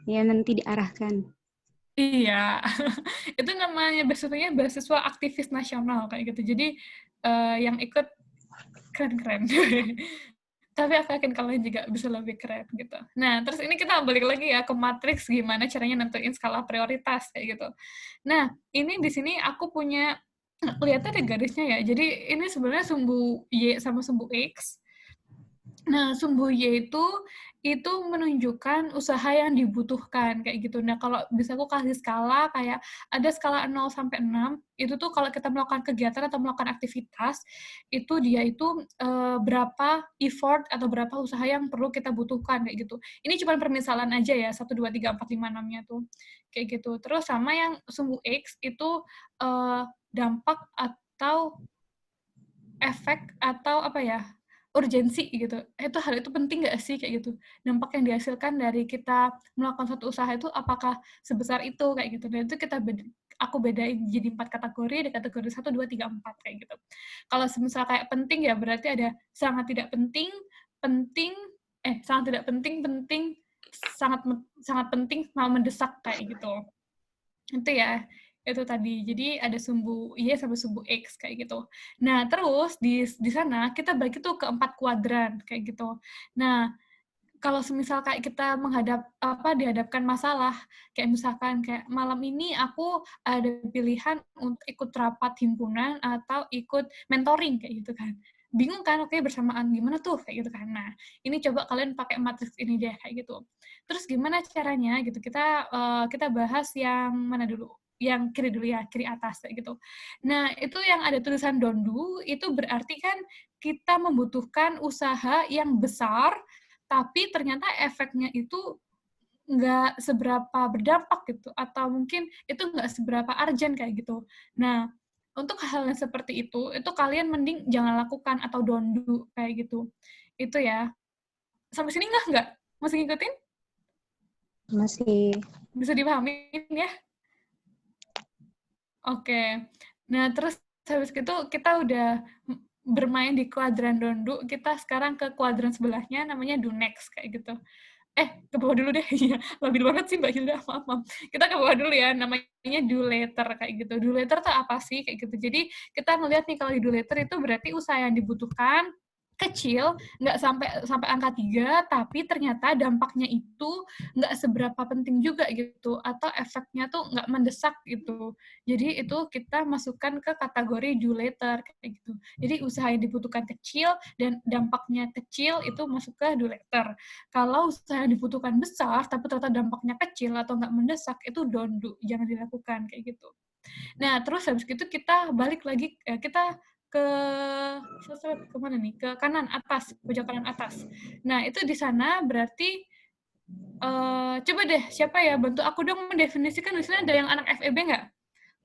Ya nanti diarahkan. Iya, itu namanya beasiswa aktivis nasional kayak gitu. Jadi yang ikut keren-keren. Tapi aku yakin kalian juga bisa lebih keren gitu. Nah, terus ini kita balik lagi ya ke matriks gimana caranya nentuin skala prioritas kayak gitu. Nah, ini di sini aku punya kelihatan ada garisnya ya. Jadi ini sebenarnya sumbu Y sama sumbu X. Nah, sumbu Y itu menunjukkan usaha yang dibutuhkan, kayak gitu. Nah, kalau bisa aku kasih skala, kayak ada skala 0 sampai 6, itu tuh kalau kita melakukan kegiatan atau melakukan aktivitas, itu dia itu berapa effort atau berapa usaha yang perlu kita butuhkan, kayak gitu. Ini cuma permisalan aja ya, 1, 2, 3, 4, 5, 6-nya tuh. Kayak gitu. Terus sama yang sumbu X, itu dampak atau efek atau apa ya, urgensi gitu. Hal itu penting nggak sih kayak gitu. Dampak yang dihasilkan dari kita melakukan suatu usaha itu apakah sebesar itu kayak gitu. Dan itu aku bedain jadi 4 kategori, ada kategori 1, 2, 3, 4 kayak gitu. Kalau semisal kayak penting ya berarti ada sangat tidak penting, sangat tidak penting, sangat penting, sama mendesak kayak gitu. Itu ya. Itu tadi. Jadi ada sumbu Y sampai sumbu X kayak gitu. Nah, terus di sana kita bagi tuh ke 4 kuadran kayak gitu. Nah, kalau semisal kayak kita dihadapkan masalah, kayak misalkan kayak malam ini aku ada pilihan untuk ikut rapat himpunan atau ikut mentoring kayak gitu kan. Bingung kan, oke bersamaan gimana tuh kayak gitu kan. Nah, ini coba kalian pakai matriks ini deh kayak gitu. Terus gimana caranya gitu? Kita bahas yang mana dulu? Yang kiri dulu ya, kiri atas kayak gitu. Nah, itu yang ada tulisan dondu itu berarti kan kita membutuhkan usaha yang besar, tapi ternyata efeknya itu nggak seberapa berdampak gitu, atau mungkin itu nggak seberapa urgent kayak gitu. Nah, untuk hal yang seperti itu kalian mending jangan lakukan atau don't do kayak gitu. Itu ya. Sampai sini nggak? Masih ngikutin? Masih. Bisa dipahamin ya? Oke. Nah, terus habis itu kita udah bermain di kuadran dondu, kita sekarang ke kuadran sebelahnya namanya do next kayak gitu. Ke bawah dulu deh. Iya, labil banget sih Mbak Hilda, maaf. Kita ke bawah dulu ya, namanya do later kayak gitu. Do later tuh apa sih kayak gitu. Jadi kita melihat nih kalau di do later itu berarti usaha yang dibutuhkan kecil, nggak sampai angka 3, tapi ternyata dampaknya itu nggak seberapa penting juga gitu, atau efeknya tuh nggak mendesak gitu. Jadi itu kita masukkan ke kategori do later kayak gitu. Jadi usaha yang dibutuhkan kecil dan dampaknya kecil itu masuk ke do later. Kalau usaha yang dibutuhkan besar tapi ternyata dampaknya kecil atau nggak mendesak, itu don't do, jangan dilakukan kayak gitu. Nah, terus habis itu kita balik lagi, kita ke mana nih? Ke kanan atas, pojok kanan atas. Nah, itu di sana berarti coba deh, siapa ya, bantu aku dong mendefinisikan. Di sana ada yang anak FEB nggak?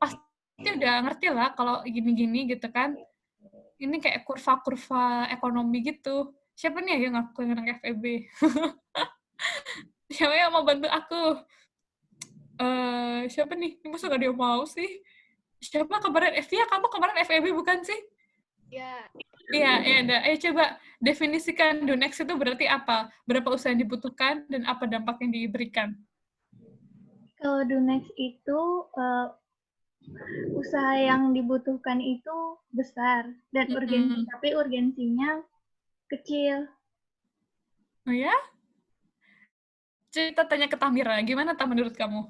Pasti udah ngerti lah kalau gini-gini gitu kan. Ini kayak kurva-kurva ekonomi gitu. Siapa nih yang ngaku anak FEB? Siapa yang mau bantu aku? Siapa nih? Masa nggak dia mau sih? Siapa kemarin? Via, kamu kemarin FEB bukan sih? Ya. Iya, ada. Coba definisikan do next itu berarti apa? Berapa usaha yang dibutuhkan dan apa dampak yang diberikan? Kalau do next itu usaha yang dibutuhkan itu besar dan urgensi, tapi urgensinya kecil. Oh ya? Kita tanya ke Tamira, gimana menurut kamu?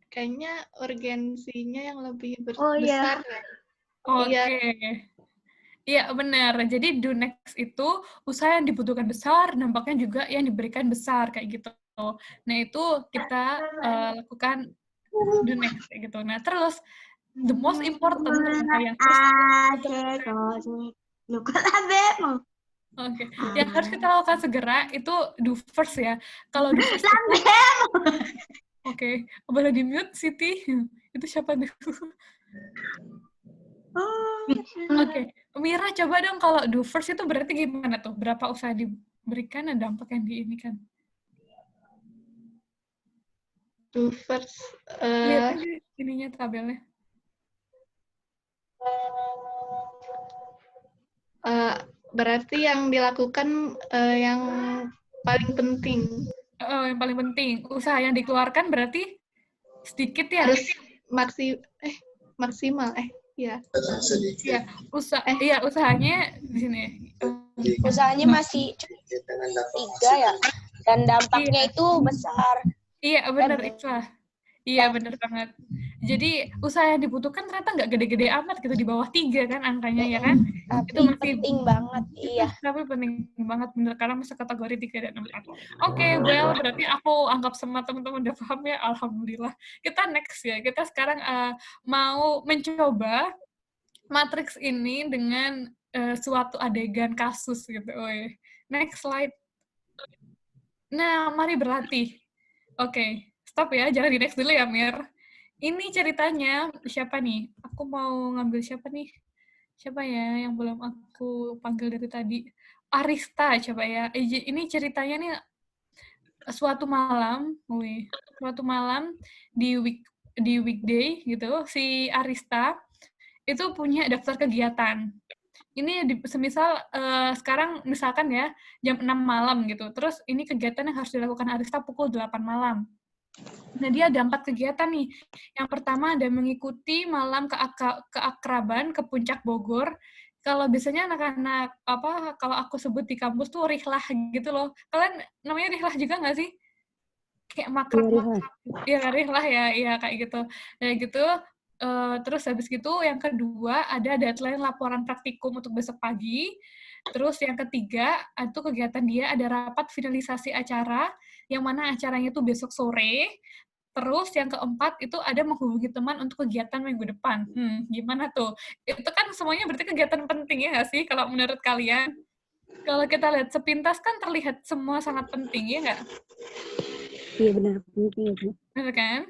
Kayaknya urgensinya yang lebih besar. Ya. Oke. Iya, benar. Jadi do next itu usaha yang dibutuhkan besar, dampaknya juga yang diberikan besar kayak gitu. Nah, itu kita lakukan do next kayak gitu. Nah, terus the most important ternyata yang yang harus kita lakukan segera itu do first ya. Kalau do first Oke, boleh di-mute Siti? Itu siapa nih? Oke, Mira coba dong kalau do first itu berarti gimana tuh? Berapa usaha diberikan dan dampak yang diinikan? Do first. Lihat aja ininya tabelnya. Berarti yang dilakukan yang paling penting. Yang paling penting. Usaha yang dikeluarkan berarti sedikit ya? Harus maksimal. Ya. Iya, usahanya di sini. Usahanya masih 3 ya, dan dampaknya itu besar. Iya, benar Islah. Iya, benar banget. Jadi usaha yang dibutuhkan ternyata nggak gede-gede amat gitu, di bawah 3 kan angkanya ya kan. Tapi Itu masih penting banget, iya. tapi penting banget bener karena masuk kategori 3 dan 4. Oke, well berarti aku anggap semua teman-teman udah paham ya, alhamdulillah. Kita next ya. Kita sekarang mau mencoba matriks ini dengan suatu adegan kasus gitu. Oke. Next slide. Nah, mari berlatih. Oke, stop ya, jangan di next dulu ya, Mir. Ini ceritanya, siapa nih? Aku mau ngambil siapa nih? Siapa ya yang belum aku panggil dari tadi? Arista, coba ya. Ini ceritanya nih suatu malam di weekday gitu, si Arista itu punya daftar kegiatan. Ini semisal sekarang misalkan ya jam 6 malam gitu. Terus ini kegiatan yang harus dilakukan Arista pukul 8 malam. Nah, dia ada 4 kegiatan nih. Yang pertama ada mengikuti malam keakraban ke Puncak Bogor. Kalau biasanya anak-anak kalau aku sebut di kampus tuh rihlah gitu loh. Kalian namanya rihlah juga nggak sih? Kayak makrab-makrab. Iya, rihlah ya, iya kayak gitu. Kayak gitu. Terus habis gitu yang kedua ada deadline laporan praktikum untuk besok pagi. Terus yang ketiga itu kegiatan dia ada rapat finalisasi acara yang mana acaranya itu besok sore. Terus yang keempat itu ada menghubungi teman untuk kegiatan minggu depan. Gimana tuh? Itu kan semuanya berarti kegiatan penting ya nggak sih kalau menurut kalian? Kalau kita lihat sepintas kan terlihat semua sangat penting ya nggak? Iya benar, penting itu. Benar kan?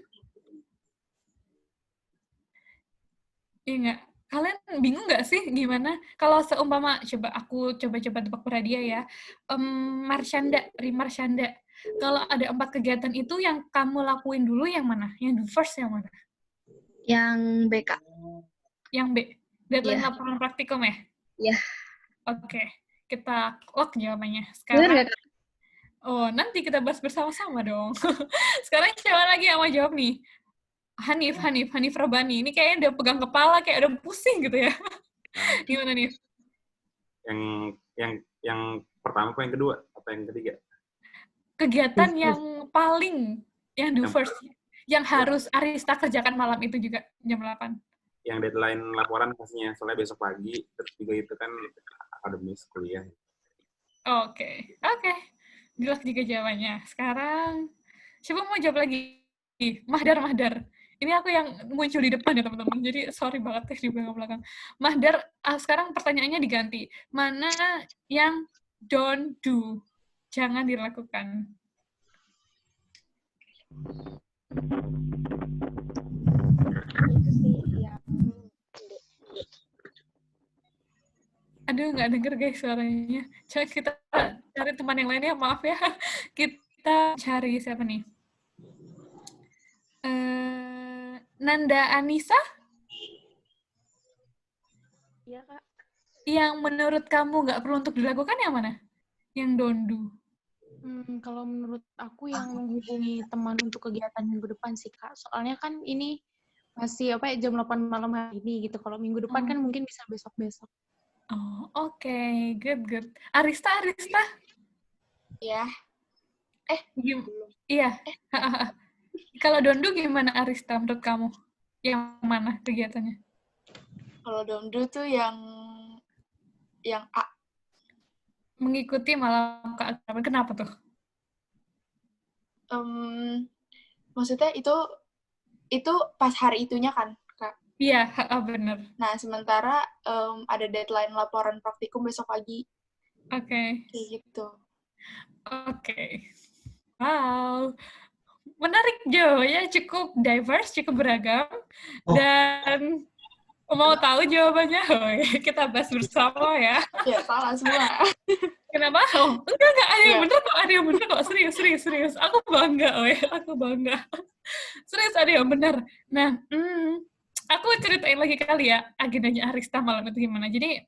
Iya nggak? Kalian bingung nggak sih gimana? Kalau seumpama, aku coba tebak berhadiah ya. Marshanda. Kalau ada 4 kegiatan itu yang kamu lakuin dulu yang mana? Yang the first yang mana? Yang BK. Yang B. Deadline Iya. laporan praktikum ya? Iya. Oke, kita lock jawabannya. Bener Sekarang, nggak, Kak? oh nanti kita bahas bersama-sama dong. Sekarang siapa lagi yang mau jawab nih? Hanif Robani. Ini kayaknya udah pegang kepala, kayak udah pusing gitu ya. Gimana nih? Yang pertama apa yang kedua? Apa yang ketiga? Kegiatan yang paling, yang the first, yang harus Arista kerjakan malam itu juga, jam 8. Yang deadline laporan pastinya, soalnya besok pagi, terus juga itu kan akademis kuliah. Oke. Jelas juga jawabannya. Sekarang, siapa mau jawab lagi? Mahdar. Ini aku yang muncul di depan ya teman-teman. Jadi sorry banget ya di belakang. Mahdar, sekarang pertanyaannya diganti. Mana yang don't do? Jangan dilakukan. Aduh, nggak denger guys suaranya. Coba kita cari teman yang lainnya, maaf ya. Kita cari siapa nih? Nanda Anissa? Iya, Kak. Yang menurut kamu nggak perlu untuk dilakukan yang mana? Yang don't do? Kalau menurut aku yang menghubungi teman untuk kegiatan minggu depan sih, Kak. Soalnya kan ini masih jam 8 malam hari ini gitu. Kalau minggu depan kan mungkin bisa besok-besok. Oh, oke. Good. Arista? Iya. Iya. Kalau don't do gimana Arista menurut kamu? Yang mana kegiatannya? Kalau don't do tuh yang A. Mengikuti malam keakraban. Kenapa tuh? Maksudnya itu pas hari itunya kan, Kak? Iya, benar. Nah, sementara ada deadline laporan praktikum besok pagi. Oke. Kayak gitu. Oke. Wow. Menarik, Jo. Ya, cukup diverse, cukup beragam. Dan mau tahu jawabannya? Kita bahas bersama ya. Ya, salah semua. Kenapa? Enggak, ada yang bener kok. Serius. Aku bangga. Serius, ada yang bener. Nah, aku ceritain lagi kali ya agendanya Arista malam itu gimana. Jadi,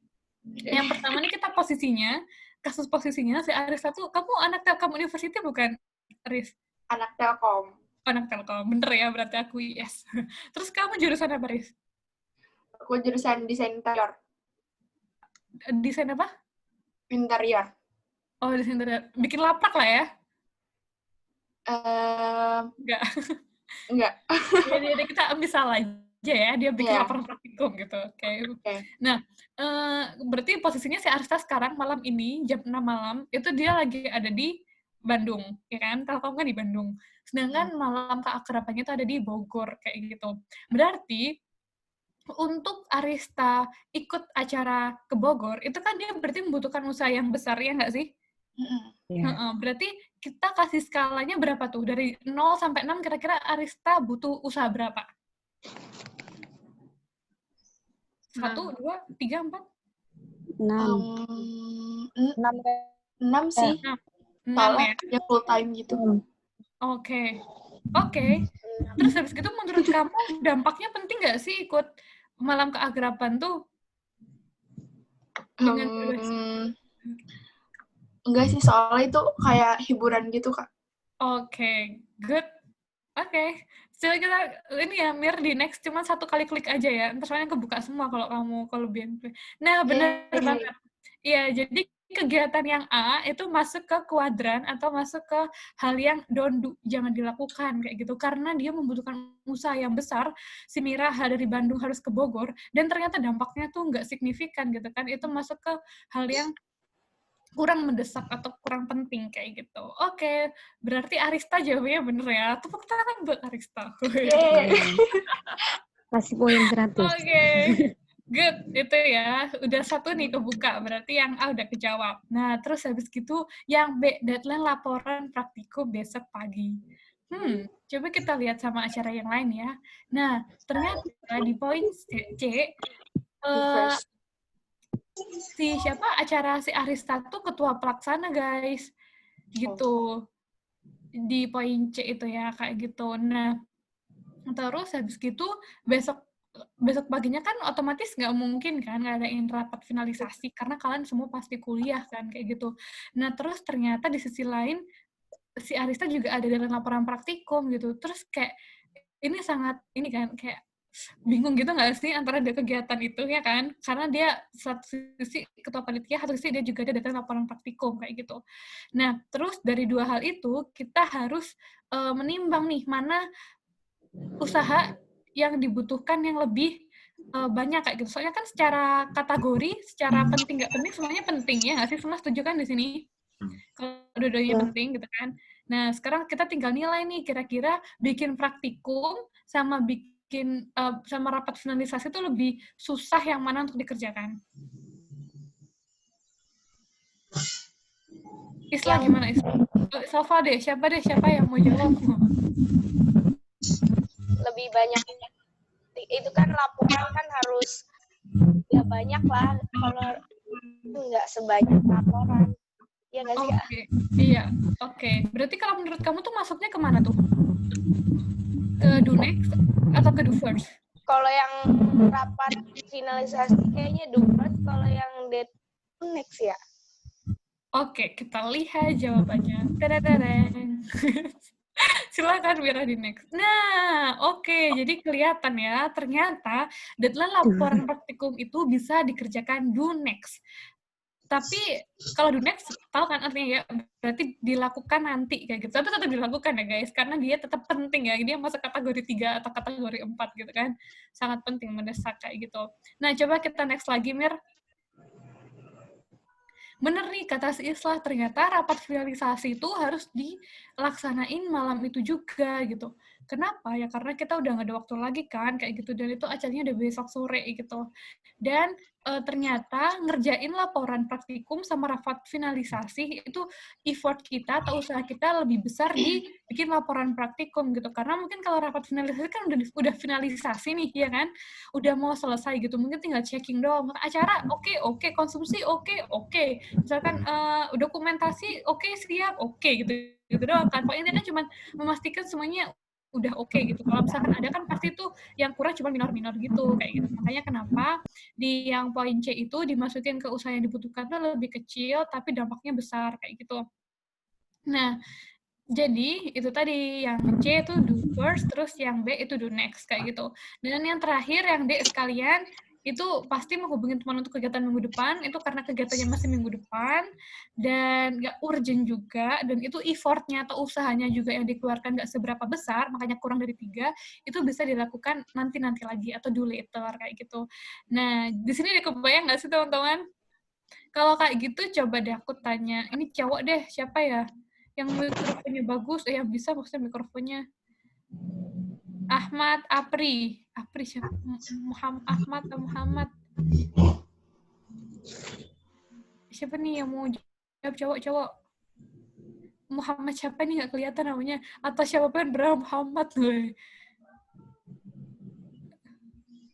yang pertama nih kita kasus posisinya si Arista tuh, kamu anak Telkom University bukan, Aris? Anak Telkom. Anak Telkom, bener ya berarti aku yes. Terus kamu jurusan apa, Aris? Aku jurusan desain interior. Desain apa? Interior. Oh, desain interior. Bikin lapak lah ya? Enggak. Enggak. Jadi kita ambil salah aja ya, dia bikin Iya. laporan praktikum gitu. Oke. Oke. Nah, berarti posisinya si Arista sekarang malam ini jam 6 malam itu dia lagi ada di Bandung, ya kan? Telkom kan di Bandung. Sedangkan malam keakrabannya itu ada di Bogor kayak gitu. Berarti untuk Arista ikut acara ke Bogor itu kan dia berarti membutuhkan usaha yang besar, ya nggak sih? Iya. Berarti kita kasih skalanya berapa tuh? Dari 0 sampai 6 kira-kira Arista butuh usaha berapa? 1, 2, 3, 4? 6. 6 sih. 6 Soalnya ya? ya full time gitu. Oke. Terus habis itu menurut kamu dampaknya penting nggak sih ikut malam keakraban tuh? Dengan Enggak sih, soalnya itu kayak hiburan gitu, Kak. Oke, good. Oke. Coba kita, ini ya, Mir, di next cuma 1 kali klik aja ya. Ntar soalnya kebuka semua kalau kamu kelebihan. Nah, bener banget. Iya, jadi kegiatan yang A itu masuk ke kuadran atau masuk ke hal yang don't do, jangan dilakukan kayak gitu. Karena dia membutuhkan usaha yang besar. Si Mira dari Bandung harus ke Bogor, dan ternyata dampaknya tuh nggak signifikan gitu kan. Itu masuk ke hal yang kurang mendesak atau kurang penting kayak gitu. Oke, berarti Arista jawabnya bener ya. Tepuk tangan buat Arista. Kasih poin 100. Oke. Good, itu ya. Udah 1 nih kebuka, berarti yang A udah kejawab. Nah, terus habis gitu, yang B, deadline laporan praktikum besok pagi. Coba kita lihat sama acara yang lain ya. Nah, ternyata di poin C, si Arista tuh ketua pelaksana, guys. Gitu. Di poin C itu ya, kayak gitu. Nah, terus habis gitu, besok paginya kan otomatis nggak mungkin kan ngadain rapat finalisasi, karena kalian semua pasti kuliah kan, kayak gitu. Nah, terus ternyata di sisi lain, si Arista juga ada dalam laporan praktikum gitu. Terus kayak, ini sangat, ini kan, kayak bingung gitu nggak sih antara ada kegiatan itu, ya kan? Karena dia satu sisi ketua panitia, satu sisi dia juga ada dalam laporan praktikum, kayak gitu. Nah, terus dari 2 hal itu, kita harus menimbang nih, mana usaha yang dibutuhkan yang lebih banyak kayak gitu. Soalnya kan secara kategori, secara penting nggak penting, semuanya penting ya nggak sih? Semua setuju kan di sini? Kalau dua-duanya penting gitu kan. Nah, sekarang kita tinggal nilai nih, kira-kira bikin praktikum sama bikin sama rapat finalisasi itu lebih susah yang mana untuk dikerjakan? Isla gimana Isla? Sofa deh, siapa yang mau jawab? Lebih banyak itu kan laporan kan harus ya banyak lah, kalau nggak sebanyak laporan ya nggak sih? Iya, oke. Berarti kalau menurut kamu tuh masuknya kemana tuh? Ke do next atau ke do first? Kalau yang rapat finalisasi kayaknya do first, kalau yang do next ya. Oke, kita lihat jawabannya. Tadadadang. Silakan Mira di next. Nah, oke. Jadi kelihatan ya, ternyata deadline laporan praktikum itu bisa dikerjakan do next. Tapi kalau do next, tahu kan artinya ya, berarti dilakukan nanti kayak gitu. Tapi tetap dilakukan ya guys, karena dia tetap penting ya. Dia masuk kategori 3 atau kategori 4 gitu kan. Sangat penting, mendesak kayak gitu. Nah, coba kita next lagi, Mir. Bener nih, kata si Islah, ternyata rapat finalisasi itu harus dilaksanain malam itu juga, gitu. Kenapa? Ya karena kita udah nggak ada waktu lagi kan, kayak gitu. Dan itu acaranya udah besok sore, gitu. Dan ternyata ngerjain laporan praktikum sama rapat finalisasi, itu effort kita atau usaha kita lebih besar di bikin laporan praktikum, gitu. Karena mungkin kalau rapat finalisasi kan udah finalisasi nih, ya kan? Udah mau selesai, gitu. Mungkin tinggal checking doang. Acara, oke. Konsumsi, oke. Misalkan dokumentasi oke, siap oke gitu doang kan. Pokoknya dia cuma memastikan semuanya udah oke gitu. Kalau misalkan ada kan pasti tuh yang kurang cuma minor-minor gitu kayak gitu. Makanya kenapa di yang poin C itu dimasukin ke usaha yang dibutuhkan tuh lebih kecil tapi dampaknya besar kayak gitu. Nah, jadi itu tadi yang C itu do first, terus yang B itu do next kayak gitu. Dan yang terakhir yang D sekalian itu pasti menghubungi teman untuk kegiatan minggu depan, itu karena kegiatannya masih minggu depan, dan nggak urgent juga, dan itu effortnya atau usahanya juga yang dikeluarkan nggak seberapa besar, makanya kurang dari 3, itu bisa dilakukan nanti-nanti lagi, atau do later, kayak gitu. Nah, di sini udah kebayang nggak sih teman-teman? Kalau kayak gitu, coba deh aku tanya, ini cowok deh, siapa ya? Yang mikrofonnya bagus, yang bisa maksudnya mikrofonnya. Ahmad, Apri siapa? Ahmad atau Muhammad? Siapa nih yang mau jawab cowok? Muhammad siapa nih, nggak kelihatan namanya? Atau siapapun bernama Muhammad gue.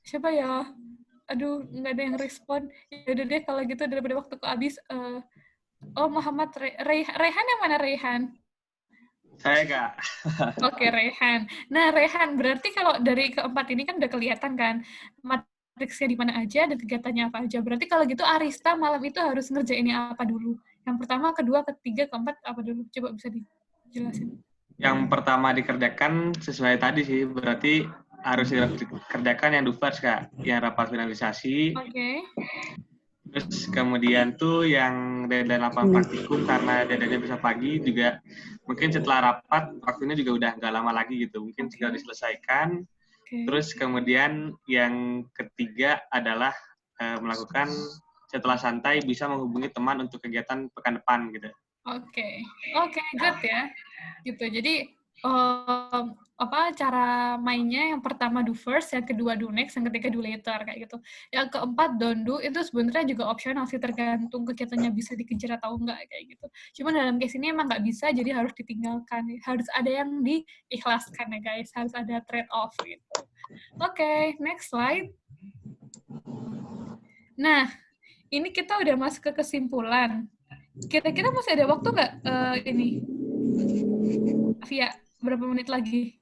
Siapa ya? Aduh, nggak ada yang respon. Ya udah deh kalau gitu daripada waktuku habis. Oh, Muhammad Rehan yang mana Rehan? Saya Kak. Oke, Rehan. Nah, Rehan, berarti kalau dari keempat ini kan udah kelihatan kan matriksnya di mana aja dan kegiatannya apa aja. Berarti kalau gitu Arista malam itu harus ngerjainnya apa dulu? Yang pertama, kedua, ketiga, keempat apa dulu? Coba bisa dijelasin. Yang pertama dikerjakan sesuai tadi sih, berarti harus dikerjakan yang first Kak, yang rapat finalisasi. Oke. Terus kemudian tuh yang deadline lapangan praktikum karena deadline-nya bisa pagi juga mungkin setelah rapat waktunya juga udah nggak lama lagi gitu, mungkin tinggal diselesaikan. Terus kemudian yang ketiga adalah melakukan setelah santai bisa menghubungi teman untuk kegiatan pekan depan gitu. Oke, good ya. Gitu. Jadi cara mainnya yang pertama do first, yang kedua do next, yang ketiga do later kayak gitu. Yang keempat don't do itu sebenarnya juga optional sih, tergantung kegiatannya bisa dikejar atau enggak kayak gitu. Cuman dalam case ini emang nggak bisa, jadi harus ditinggalkan. Harus ada yang diikhlaskan ya guys, harus ada trade off gitu. Oke, next slide. Nah, ini kita udah masuk ke kesimpulan. Kira-kira masih ada waktu nggak ini? Via, berapa menit lagi?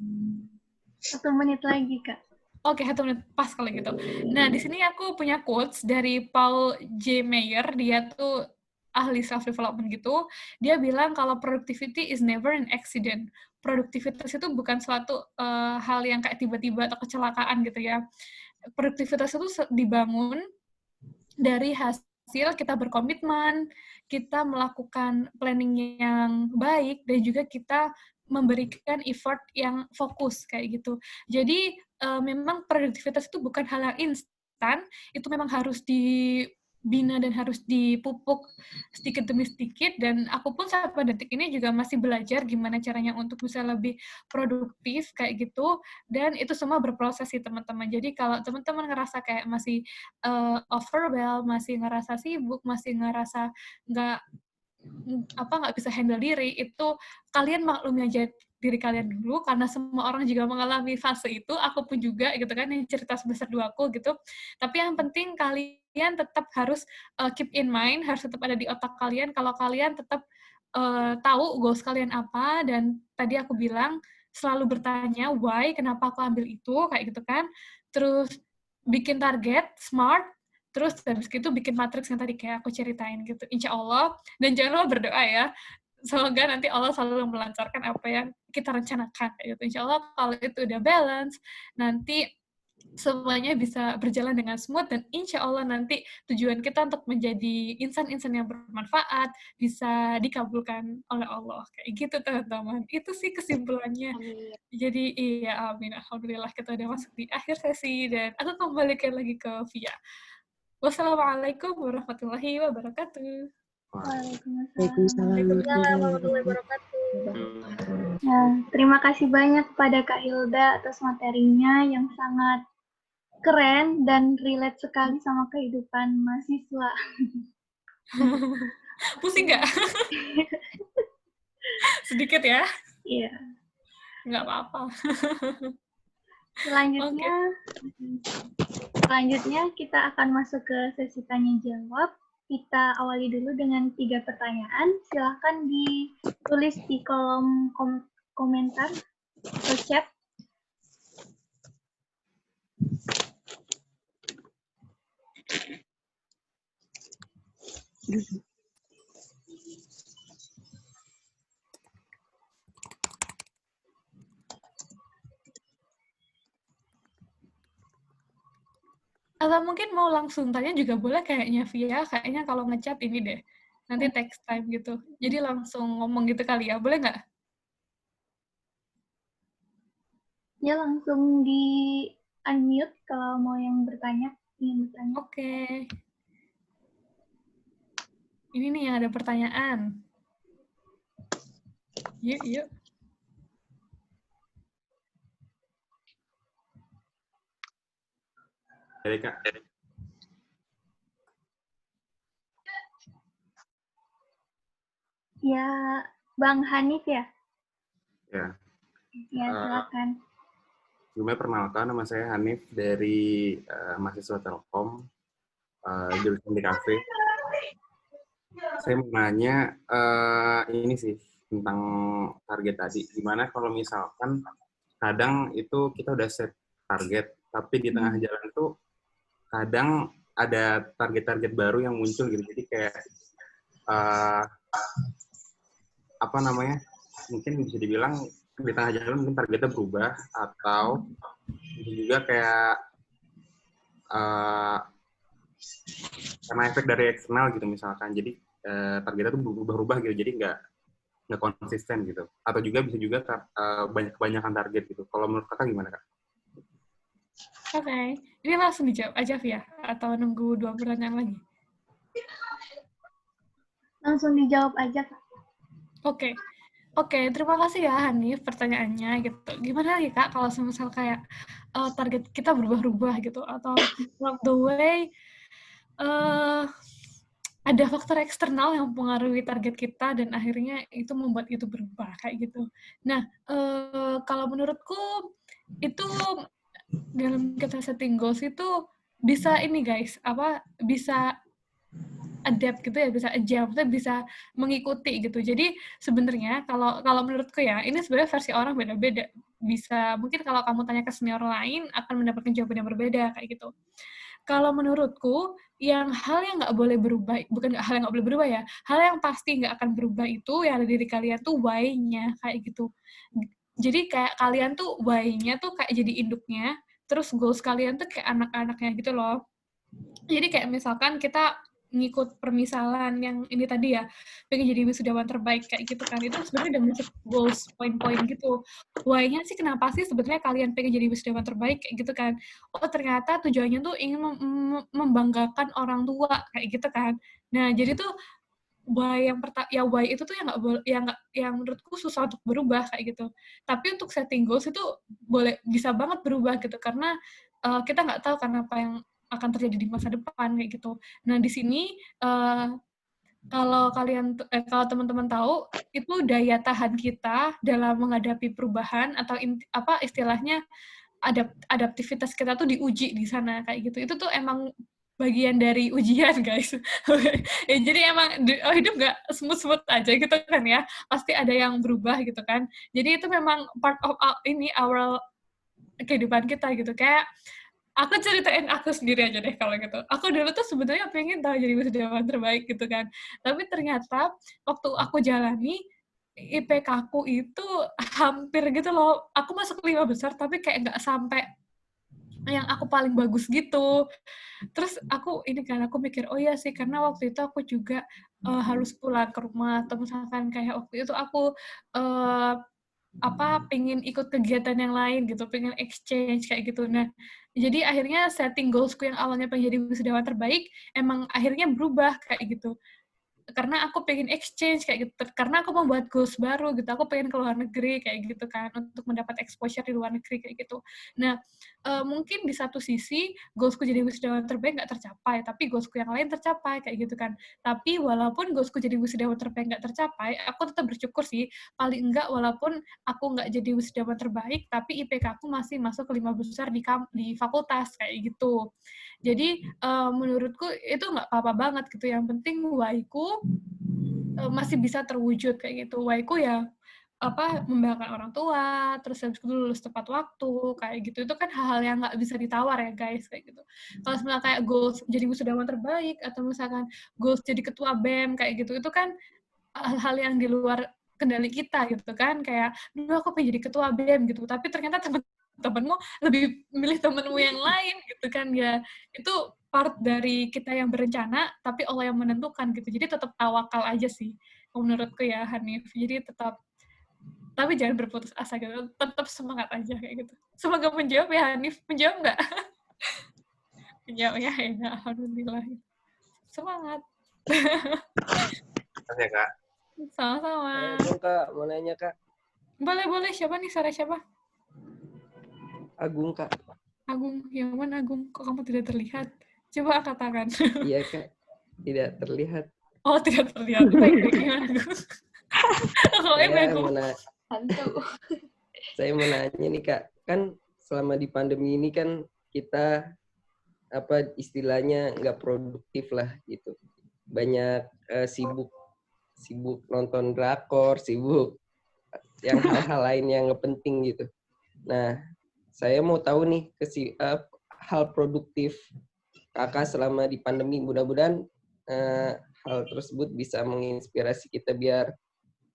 1 menit lagi, Kak. Oke, 1 menit. Pas kalau gitu. Nah, di sini aku punya quotes dari Paul J. Meyer. Dia tuh ahli self-development gitu. Dia bilang kalau productivity is never an accident. Produktivitas itu bukan suatu hal yang kayak tiba-tiba atau kecelakaan gitu ya. Produktivitas itu dibangun dari hasil kita berkomitmen, kita melakukan planning yang baik, dan juga kita memberikan effort yang fokus kayak gitu. Jadi memang produktivitas itu bukan hal yang instan, itu memang harus dibina dan harus dipupuk sedikit demi sedikit, dan aku pun sampai detik ini juga masih belajar gimana caranya untuk bisa lebih produktif kayak gitu, dan itu semua berproses sih teman-teman. Jadi kalau teman-teman ngerasa kayak masih overwhelmed, masih ngerasa sibuk, masih ngerasa nggak bisa handle diri, itu kalian maklumi aja diri kalian dulu, karena semua orang juga mengalami fase itu, aku pun juga gitu kan, yang cerita sebesar 2 aku gitu. Tapi yang penting kalian tetap harus keep in mind, harus tetap ada di otak kalian kalau kalian tetap tahu goals kalian apa, dan tadi aku bilang selalu bertanya why, kenapa aku ambil itu kayak gitu kan. Terus bikin target smart, terus habis itu bikin matriks yang tadi kayak aku ceritain gitu, insya Allah. Dan jangan lupa berdoa ya, semoga nanti Allah selalu melancarkan apa yang kita rencanakan gitu. Insya Allah kalau itu udah balance, nanti semuanya bisa berjalan dengan smooth, dan insya Allah nanti tujuan kita untuk menjadi insan-insan yang bermanfaat bisa dikabulkan oleh Allah kayak gitu teman-teman. Itu sih kesimpulannya. Amin. Jadi iya, amin. Alhamdulillah kita udah masuk di akhir sesi, dan aku kembalikan lagi ke Via. Wassalamualaikum warahmatullahi wabarakatuh. Waalaikumsalam warahmatullahi wabarakatuh. Nah, terima kasih banyak pada Kak Hilda atas materinya yang sangat keren dan relate sekali sama kehidupan mahasiswa. Pusing nggak? Sedikit ya? Iya. Nggak apa-apa. Selanjutnya kita akan masuk ke sesi tanya jawab. Kita awali dulu dengan 3 pertanyaan. Silahkan ditulis di kolom komentar atau chat. Atau mungkin mau langsung tanya juga boleh kayaknya Via, kayaknya kalau ngechat ini deh, nanti text time gitu. Jadi langsung ngomong gitu kali ya, boleh nggak? Ya langsung di unmute kalau mau yang bertanya. Oke. Ini nih yang ada pertanyaan. Yuk. Jadi Kak. Ya, Bang Hanif ya? Ya. Ya, silakan. Sebelumnya perkenalkan, nama saya Hanif dari mahasiswa Telkom, jurusan DKV. Saya mau nanya ini sih tentang target tadi. Gimana kalau misalkan kadang itu kita udah set target, tapi di tengah jalan tuh kadang ada target-target baru yang muncul gitu. Jadi kayak apa namanya? Mungkin bisa dibilang di tengah jalan mungkin targetnya berubah, atau juga kayak karena efek dari eksternal gitu misalkan. Jadi targetnya tuh berubah-ubah gitu. Jadi nggak konsisten gitu. Atau juga bisa juga kebanyakan target gitu. Kalau menurut Kakak gimana, Kak? Oke. Ini langsung dijawab aja Via atau nunggu 2 pertanyaan lagi? Langsung dijawab aja, Kak. Oke, terima kasih ya Hanif pertanyaannya gitu. Gimana lagi Kak kalau misal kayak target kita berubah-ubah gitu, atau along the way ada faktor eksternal yang mempengaruhi target kita dan akhirnya itu membuat itu berubah kayak gitu. Nah, kalau menurutku itu dalam kita setting goals itu bisa ini guys, bisa adapt gitu ya, bisa adjust, bisa mengikuti gitu. Jadi sebenarnya kalau menurutku ya, ini sebenarnya versi orang beda-beda. Bisa mungkin kalau kamu tanya ke senior lain akan mendapatkan jawaban yang berbeda kayak gitu. Kalau menurutku, hal yang nggak boleh berubah, bukan hal yang nggak boleh berubah ya, hal yang pasti nggak akan berubah itu yang ada di diri kalian tuh why-nya kayak gitu. Jadi kayak kalian tuh why-nya tuh kayak jadi induknya, terus goals kalian tuh kayak anak-anaknya gitu loh. Jadi kayak misalkan kita ngikut permisalan yang ini tadi ya, pengen jadi wisudawan terbaik kayak gitu kan, itu sebenarnya udah masuk goals poin-poin gitu. Why-nya sih kenapa sih sebenarnya kalian pengen jadi wisudawan terbaik kayak gitu kan? Oh ternyata tujuannya tuh ingin membanggakan orang tua kayak gitu kan. Nah jadi tuh why itu tuh yang menurutku susah untuk berubah kayak gitu. Tapi untuk setting goals itu bisa banget berubah gitu, karena kita nggak tahu kan apa yang akan terjadi di masa depan kayak gitu. Nah di sini kalau teman-teman tahu itu daya tahan kita dalam menghadapi perubahan atau istilahnya adaptivitas kita tuh diuji di sana kayak gitu. Itu tuh emang bagian dari ujian guys. Ya, jadi emang hidup nggak smooth aja gitu kan ya. Pasti ada yang berubah gitu kan. Jadi itu memang part of our kehidupan kita gitu. Kayak aku ceritain aku sendiri aja deh kalau gitu. Aku dulu tuh sebenarnya pengen tahu jadi wisudawan terbaik gitu kan. Tapi ternyata waktu aku jalani IPK aku itu hampir gitu loh. Aku masuk 5 besar tapi kayak nggak sampai yang aku paling bagus gitu. Terus aku mikir, oh iya sih karena waktu itu aku juga harus pulang ke rumah, atau misalkan kayak waktu itu aku pengen ikut kegiatan yang lain gitu, pengen exchange kayak gitu. Nah, jadi akhirnya setting goalsku yang awalnya pengen jadi wisudawan terbaik, emang akhirnya berubah kayak gitu. Karena aku pengen exchange kayak gitu, karena aku mau buat goals baru gitu, aku pengen ke luar negeri kayak gitu kan, untuk mendapat exposure di luar negeri kayak gitu. Nah, mungkin di satu sisi goalsku jadi wisudawan terbaik nggak tercapai, tapi goalsku yang lain tercapai kayak gitu kan. Tapi walaupun goalsku jadi wisudawan terbaik nggak tercapai, aku tetap bersyukur sih, paling enggak walaupun aku nggak jadi wisudawan terbaik, tapi IPK aku masih masuk ke 5 besar di fakultas kayak gitu. Jadi menurutku itu nggak apa-apa banget gitu. Yang penting why-ku masih bisa terwujud kayak gitu. Why-ku ya membanggakan orang tua, terus habis itu lulus tepat waktu kayak gitu. Itu kan hal-hal yang nggak bisa ditawar ya guys kayak gitu. Kalau misalnya kayak goals jadi wisudawan terbaik, atau misalkan goals jadi ketua BEM kayak gitu, itu kan hal-hal yang di luar kendali kita gitu kan, kayak dulu aku pengen jadi ketua BEM gitu, tapi ternyata teman temenmu lebih milih temenmu yang lain gitu kan ya. Itu part dari kita yang berencana, tapi Allah yang menentukan gitu. Jadi tetap tawakal aja sih, menurutku ya Hanif. Jadi tetap, tapi jangan berputus asa gitu. Tetap semangat aja kayak gitu. Semoga menjawab ya Hanif. Menjawab nggak? Menjawab ya, alhamdulillah. Semangat. Terima Kak. Sama-sama. Kak, mau nanya Kak. Boleh. Siapa nih? Sarah siapa? Agung Kak. Agung, yang mana Agung? Kok kamu tidak terlihat? Coba angkat tangan. Iya Kak, tidak terlihat. Oh, tidak terlihat. Baik, gimana Agung? Saya mau nanya nih Kak, kan selama di pandemi ini kan kita istilahnya nggak produktif lah gitu. Banyak sibuk nonton drakor, sibuk yang hal-hal lain yang nggak penting gitu. Nah, saya mau tahu nih hal produktif Kakak selama di pandemi. Mudah-mudahan hal tersebut bisa menginspirasi kita biar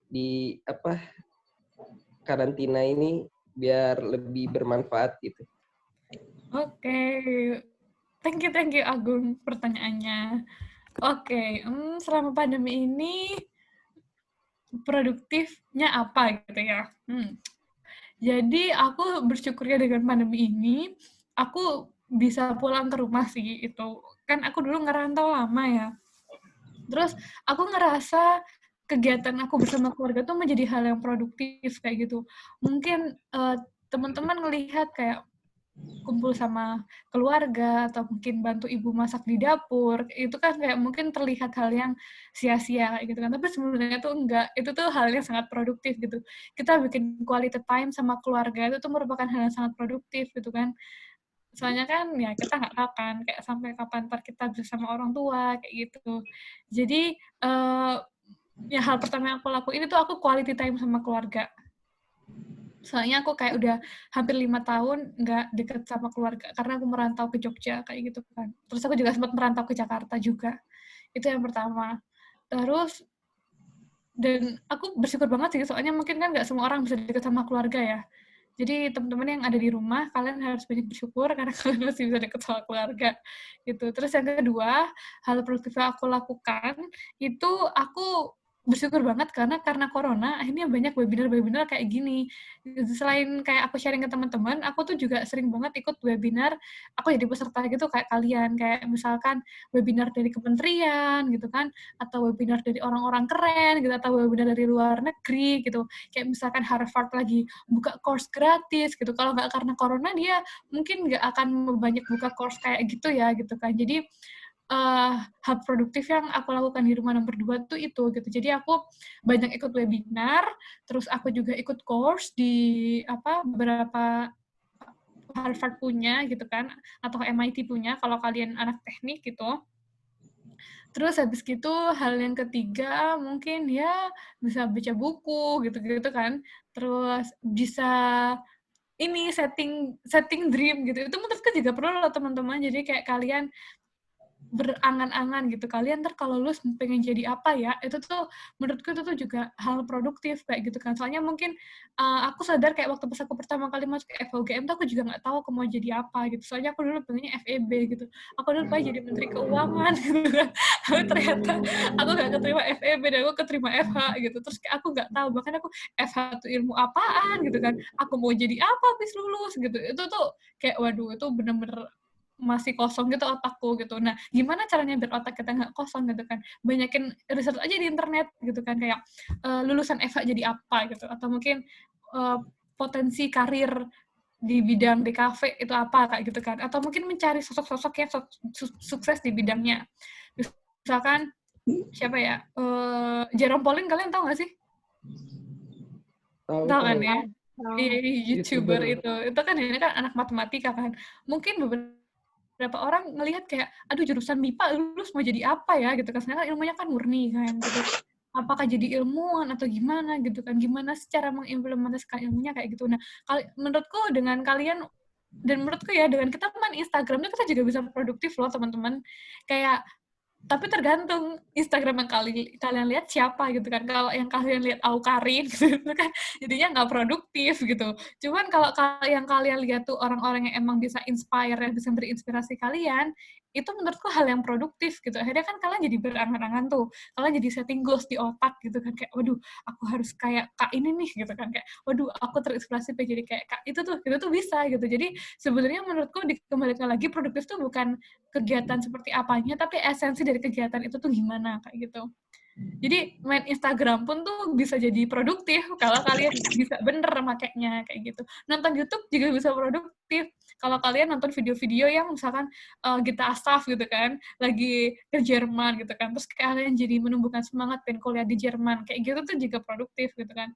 di karantina ini biar lebih bermanfaat gitu. Oke. Thank you Agung pertanyaannya. Oke, selama pandemi ini produktifnya apa gitu ya? Jadi aku bersyukurnya dengan pandemi ini, aku bisa pulang ke rumah sih itu. Kan aku dulu ngerantau lama ya. Terus aku ngerasa kegiatan aku bersama keluarga tuh menjadi hal yang produktif kayak gitu. Mungkin teman-teman ngelihat kayak kumpul sama keluarga atau mungkin bantu ibu masak di dapur, itu kan kayak mungkin terlihat hal yang sia-sia kayak gitu kan, tapi sebenarnya tuh enggak, itu tuh hal yang sangat produktif gitu. Kita bikin quality time sama keluarga itu tuh merupakan hal yang sangat produktif gitu kan. Soalnya kan ya kita nggak tahu kan kayak sampai kapan ntar kita bersama orang tua kayak gitu. Jadi ya hal pertama yang aku lakuin itu aku quality time sama keluarga. Soalnya aku kayak udah hampir 5 tahun nggak deket sama keluarga, karena aku merantau ke Jogja, kayak gitu kan. Terus aku juga sempat merantau ke Jakarta juga. Itu yang pertama. Terus, dan aku bersyukur banget sih, soalnya mungkin kan nggak semua orang bisa deket sama keluarga ya. Jadi teman-teman yang ada di rumah, kalian harus banyak bersyukur karena kalian masih bisa deket sama keluarga. Gitu. Terus yang kedua, hal produktif yang aku lakukan, itu aku bersyukur banget karena corona akhirnya banyak webinar kayak gini. Selain kayak aku sharing ke teman-teman, aku tuh juga sering banget ikut webinar, aku jadi peserta gitu kayak kalian, kayak misalkan webinar dari kementerian gitu kan, atau webinar dari orang-orang keren gitu, atau webinar dari luar negeri gitu. Kayak misalkan Harvard lagi buka course gratis gitu. Kalau nggak karena corona, dia mungkin nggak akan banyak buka course kayak gitu ya gitu kan. Jadi hal produktif yang aku lakukan di rumah nomor 2 tuh itu gitu. Jadi aku banyak ikut webinar, terus aku juga ikut course di beberapa Harvard punya gitu kan, atau MIT punya kalau kalian anak teknik gitu. Terus habis gitu hal yang ketiga mungkin ya bisa baca buku gitu-gitu kan. Terus bisa ini setting dream gitu. Itu menurutku juga perlu loh teman-teman. Jadi kayak kalian berangan-angan gitu, kalian ntar kalau lulus pengen jadi apa ya, itu tuh menurutku itu tuh juga hal produktif kayak gitu kan. Soalnya mungkin aku sadar kayak waktu pas aku pertama kali masuk ke FUGM tuh aku juga nggak tahu aku mau jadi apa gitu. Soalnya aku dulu pengennya FEB gitu, aku dulu pengen jadi Menteri Keuangan gitu kan. Tapi ternyata aku nggak keterima FEB dan aku keterima FH gitu. Terus kayak aku nggak tahu, bahkan aku FH itu ilmu apaan gitu kan, aku mau jadi apa habis lulus gitu. Itu tuh kayak waduh, itu bener-bener masih kosong gitu otakku gitu. Nah, gimana caranya biar otak kita nggak kosong gitu kan? Banyakin riset aja di internet gitu kan, kayak lulusan FH jadi apa gitu, atau mungkin potensi karir di bidang DKV itu apa kayak gitu kan, atau mungkin mencari sosok-sosok yang sukses di bidangnya. Misalkan siapa ya? Jerome Pauline, kalian tahu nggak sih? Tahu kan ya? YouTuber itu kan ini kan anak matematika kan. Mungkin beberapa orang ngelihat kayak, aduh jurusan MIPA lulus mau jadi apa ya gitu kan, sebenarnya ilmunya kan murni kan gitu. Apakah jadi ilmuwan atau gimana gitu kan, gimana secara mengimplementasikan ilmunya kayak gitu. Nah, menurutku dengan kalian, dan menurutku ya dengan kita main Instagramnya kita juga bisa produktif loh teman-teman. Kayak tapi tergantung Instagram yang kalian lihat siapa gitu kan. Kalau yang kalian lihat Aukarin gitu kan jadinya nggak produktif gitu. Cuman kalau yang kalian lihat tuh orang-orang yang emang bisa inspire, yang bisa berinspirasi kalian, itu menurutku hal yang produktif gitu. Akhirnya kan kalian jadi berangan-angan tuh. Kalian jadi setting goals di otak gitu kan, kayak waduh aku harus kayak Kak ini nih gitu kan, kayak waduh aku terinspirasi pengen jadi kayak Kak itu tuh bisa gitu. Jadi sebenarnya menurutku dikembalikan lagi produktif tuh bukan kegiatan seperti apanya, tapi esensi dari kegiatan itu tuh gimana kayak gitu. Jadi main Instagram pun tuh bisa jadi produktif kalau kalian bisa bener makainya kayak gitu. Nonton YouTube juga bisa produktif kalau kalian nonton video-video yang misalkan Gita Asaf gitu kan, lagi ke Jerman gitu kan, terus kalian jadi menumbuhkan semangat pengen kuliah di Jerman kayak gitu tuh juga produktif gitu kan.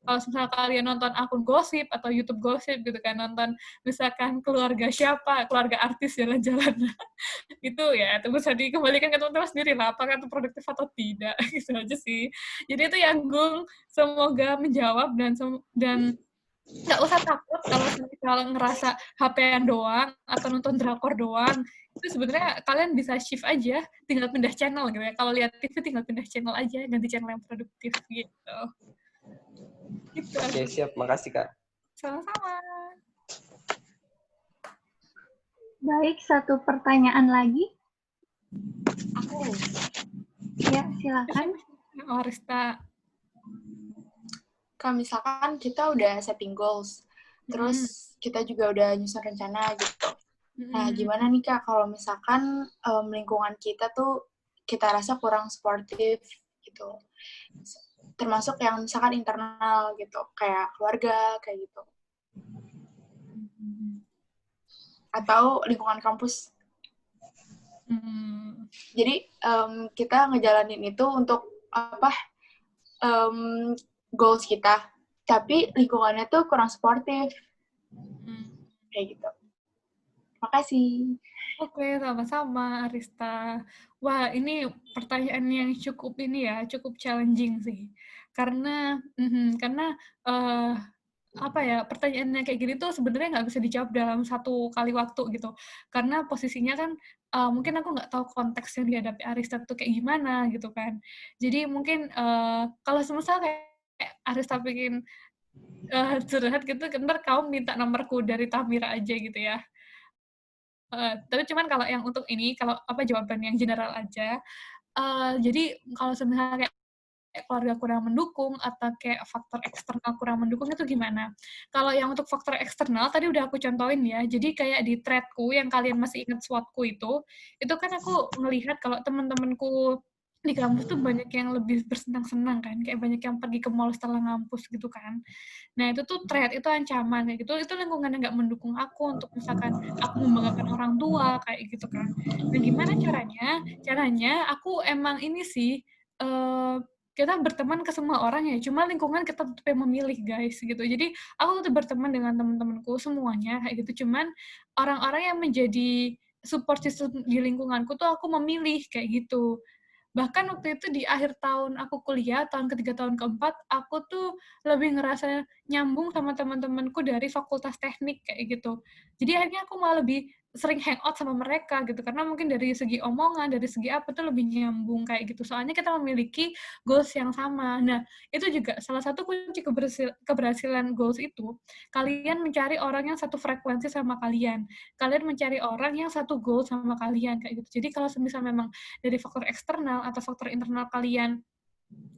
Kalau misalnya kalian nonton akun gosip atau YouTube gosip gitu kan, nonton misalkan keluarga siapa, keluarga artis jalan-jalan, itu ya itu bisa dikembalikan ke teman-teman sendiri lah, apakah itu produktif atau tidak, gitu aja sih. Jadi itu ya Gung, semoga menjawab dan nggak usah takut kalau ngerasa HP-an doang atau nonton drakor doang, itu sebenarnya kalian bisa shift aja, tinggal pindah channel gitu ya. Kalau lihat TV tinggal pindah channel aja, ganti channel yang produktif gitu. Gitu. Oke, siap. Makasih, Kak. Sama-sama. Baik, satu pertanyaan lagi. Aku. Ya, silakan. Arista. Kalau misalkan kita udah setting goals, terus kita juga udah nyusun rencana gitu. Nah, gimana nih Kak kalau misalkan lingkungan kita tuh kita rasa kurang sportif gitu. Termasuk yang misalkan internal gitu, kayak keluarga, kayak gitu. Atau lingkungan kampus. Jadi kita ngejalanin itu untuk goals kita, tapi lingkungannya tuh kurang sportif. Kayak gitu. Makasih. Oke, sama-sama Arista. Wah, ini pertanyaan yang cukup challenging sih. Karena pertanyaannya kayak gini tuh sebenarnya nggak bisa dijawab dalam satu kali waktu gitu. Karena posisinya kan mungkin aku nggak tahu konteks yang dihadapi Arista tuh kayak gimana gitu kan. Jadi mungkin kalau semisal kayak Arista pengen curhat gitu, ntar kamu minta nomorku dari Tamira aja gitu ya. Tapi cuman kalau yang untuk ini, kalau jawaban yang general aja, jadi kalau misalnya kayak keluarga kurang mendukung atau kayak faktor eksternal kurang mendukung itu gimana? Kalau yang untuk faktor eksternal tadi udah aku contohin ya. Jadi kayak di threadku yang kalian masih ingat SWOT-ku itu kan aku ngelihat kalau teman-temanku di kampus tuh banyak yang lebih bersenang-senang kan, kayak banyak yang pergi ke mall setelah ngampus gitu kan. Nah itu tuh threat, itu ancaman kayak gitu, itu lingkungan yang nggak mendukung aku untuk misalkan aku membanggakan orang tua kayak gitu kan. Nah gimana caranya? Caranya aku emang ini sih, kita berteman ke semua orang ya, cuma lingkungan kita tetap memilih guys gitu. Jadi aku tetap berteman dengan teman-temanku semuanya kayak gitu, cuman orang-orang yang menjadi support system di lingkunganku tuh aku memilih kayak gitu. Bahkan waktu itu di akhir tahun aku kuliah, tahun ketiga, tahun keempat, aku tuh lebih ngerasa nyambung sama teman-temanku dari fakultas teknik kayak gitu. Jadi akhirnya aku malah lebih sering hangout sama mereka gitu, karena mungkin dari segi omongan, dari segi apa tuh lebih nyambung kayak gitu. Soalnya kita memiliki goals yang sama. Nah, itu juga salah satu kunci keberhasilan goals itu, kalian mencari orang yang satu frekuensi sama kalian. Kalian mencari orang yang satu goal sama kalian kayak gitu. Jadi kalau misalnya memang dari faktor eksternal atau faktor internal kalian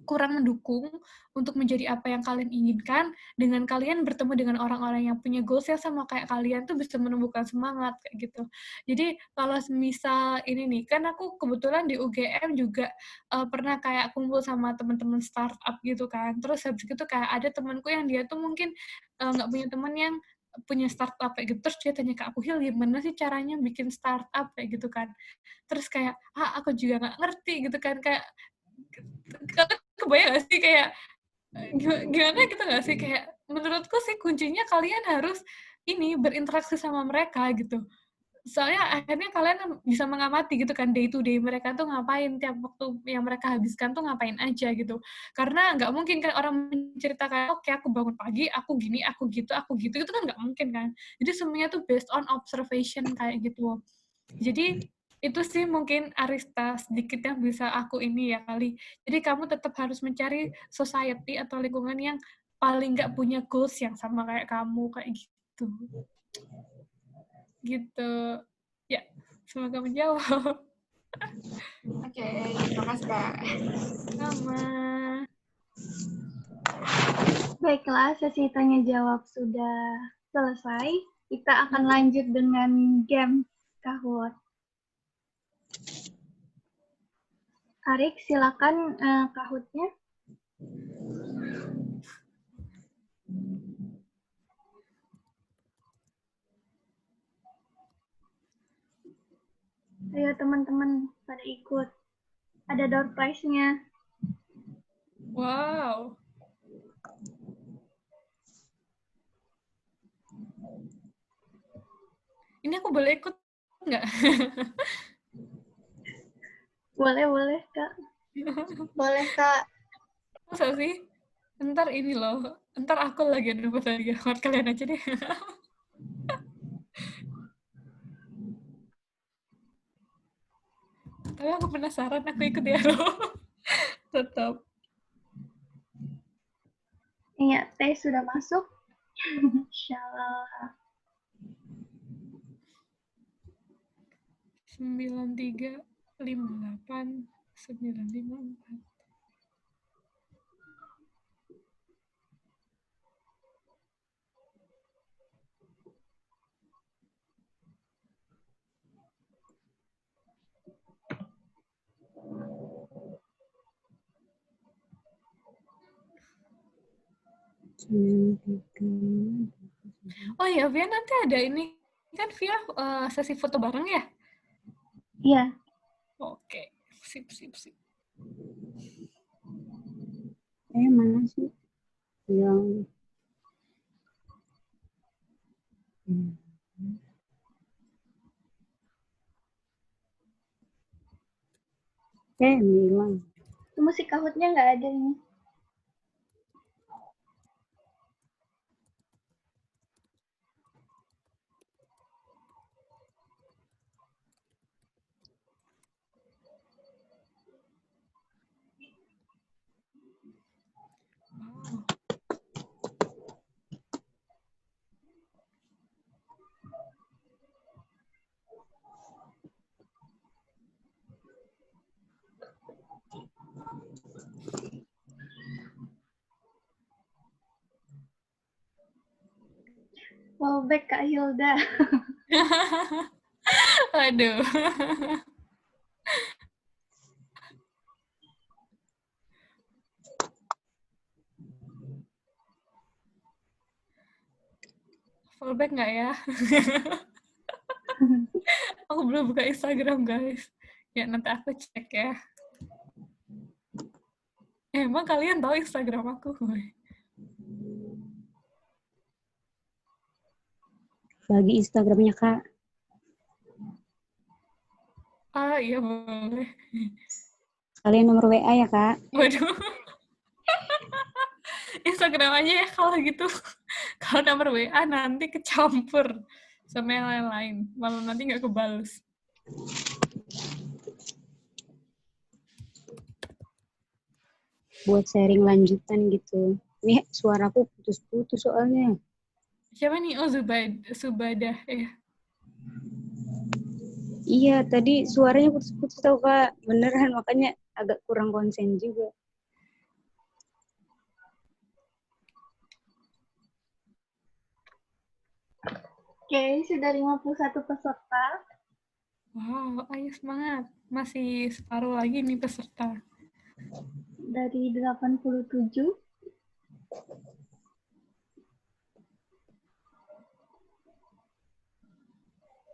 kurang mendukung untuk menjadi apa yang kalian inginkan, dengan kalian bertemu dengan orang-orang yang punya goals yang sama kayak kalian tuh bisa menumbuhkan semangat kayak gitu. Jadi kalau misal ini nih, kan aku kebetulan di UGM juga pernah kayak kumpul sama teman-teman startup gitu kan. Terus habis itu kayak ada temanku yang dia tuh mungkin nggak punya teman yang punya startup kayak gitu, terus dia tanya ke aku, Hil, gimana sih caranya bikin startup kayak gitu kan. Terus kayak, aku juga nggak ngerti gitu kan, kayak kalian kebayang gak sih kayak gimana gitu gak sih, kayak menurutku sih kuncinya kalian harus ini berinteraksi sama mereka gitu. Soalnya akhirnya kalian bisa mengamati gitu kan day to day mereka tuh ngapain, tiap waktu yang mereka habiskan tuh ngapain aja gitu. Karena nggak mungkin kan orang menceritakan, oke aku bangun pagi, aku gini, aku gitu, itu kan nggak mungkin kan. Jadi semuanya tuh based on observation kayak gitu. Jadi Itu sih mungkin Arista sedikit yang bisa aku ini ya kali. Jadi kamu tetap harus mencari society atau lingkungan yang paling nggak punya goals yang sama kayak kamu, kayak gitu. Gitu. Ya, semoga menjawab. Oke, terima kasih Kak. Sama. Baiklah, sesi tanya jawab sudah selesai. Kita akan lanjut dengan game Kahoot. Arik, silakan Kahootnya. Ayo teman-teman pada ikut. Ada door prize-nya. Wow. Ini aku boleh ikut nggak? Boleh, Kak. Boleh, Kak. Masa sih? Ntar ini loh. Ntar aku lagi ada pertandingan. Kalian aja deh. Tapi aku penasaran, aku ikut ya loh. Tetap. Iya, teh sudah masuk. Insyaallah. 9358 954. Oh ya, Via nanti ada ini kan Via sesi foto bareng ya? Iya. Oke, sip. Mana sih yang hilang. Tunggu si Kahootnya nggak ada ini. Wow, back Kak Hilda. Aduh. Fallback nggak ya? Aku belum buka Instagram, guys. Ya, nanti aku cek ya. Emang kalian tahu Instagram aku? Bagi Instagramnya Kak. Ah, iya boleh. Kalian nomor WA ya Kak. Waduh. Instagram aja ya kalau gitu. Kalau nomor WA nanti kecampur sama yang lain-lain. Malah nanti nggak kebales. Buat sharing lanjutan gitu. Ini suaraku putus-putus soalnya. Siapa nih? Oh, Subadah ya. Iya, tadi suaranya putus-putus tau Kak. Beneran, makanya agak kurang konsen juga. Oke, sudah 51 peserta. Wow, ayo semangat. Masih separuh lagi nih peserta. Dari 87.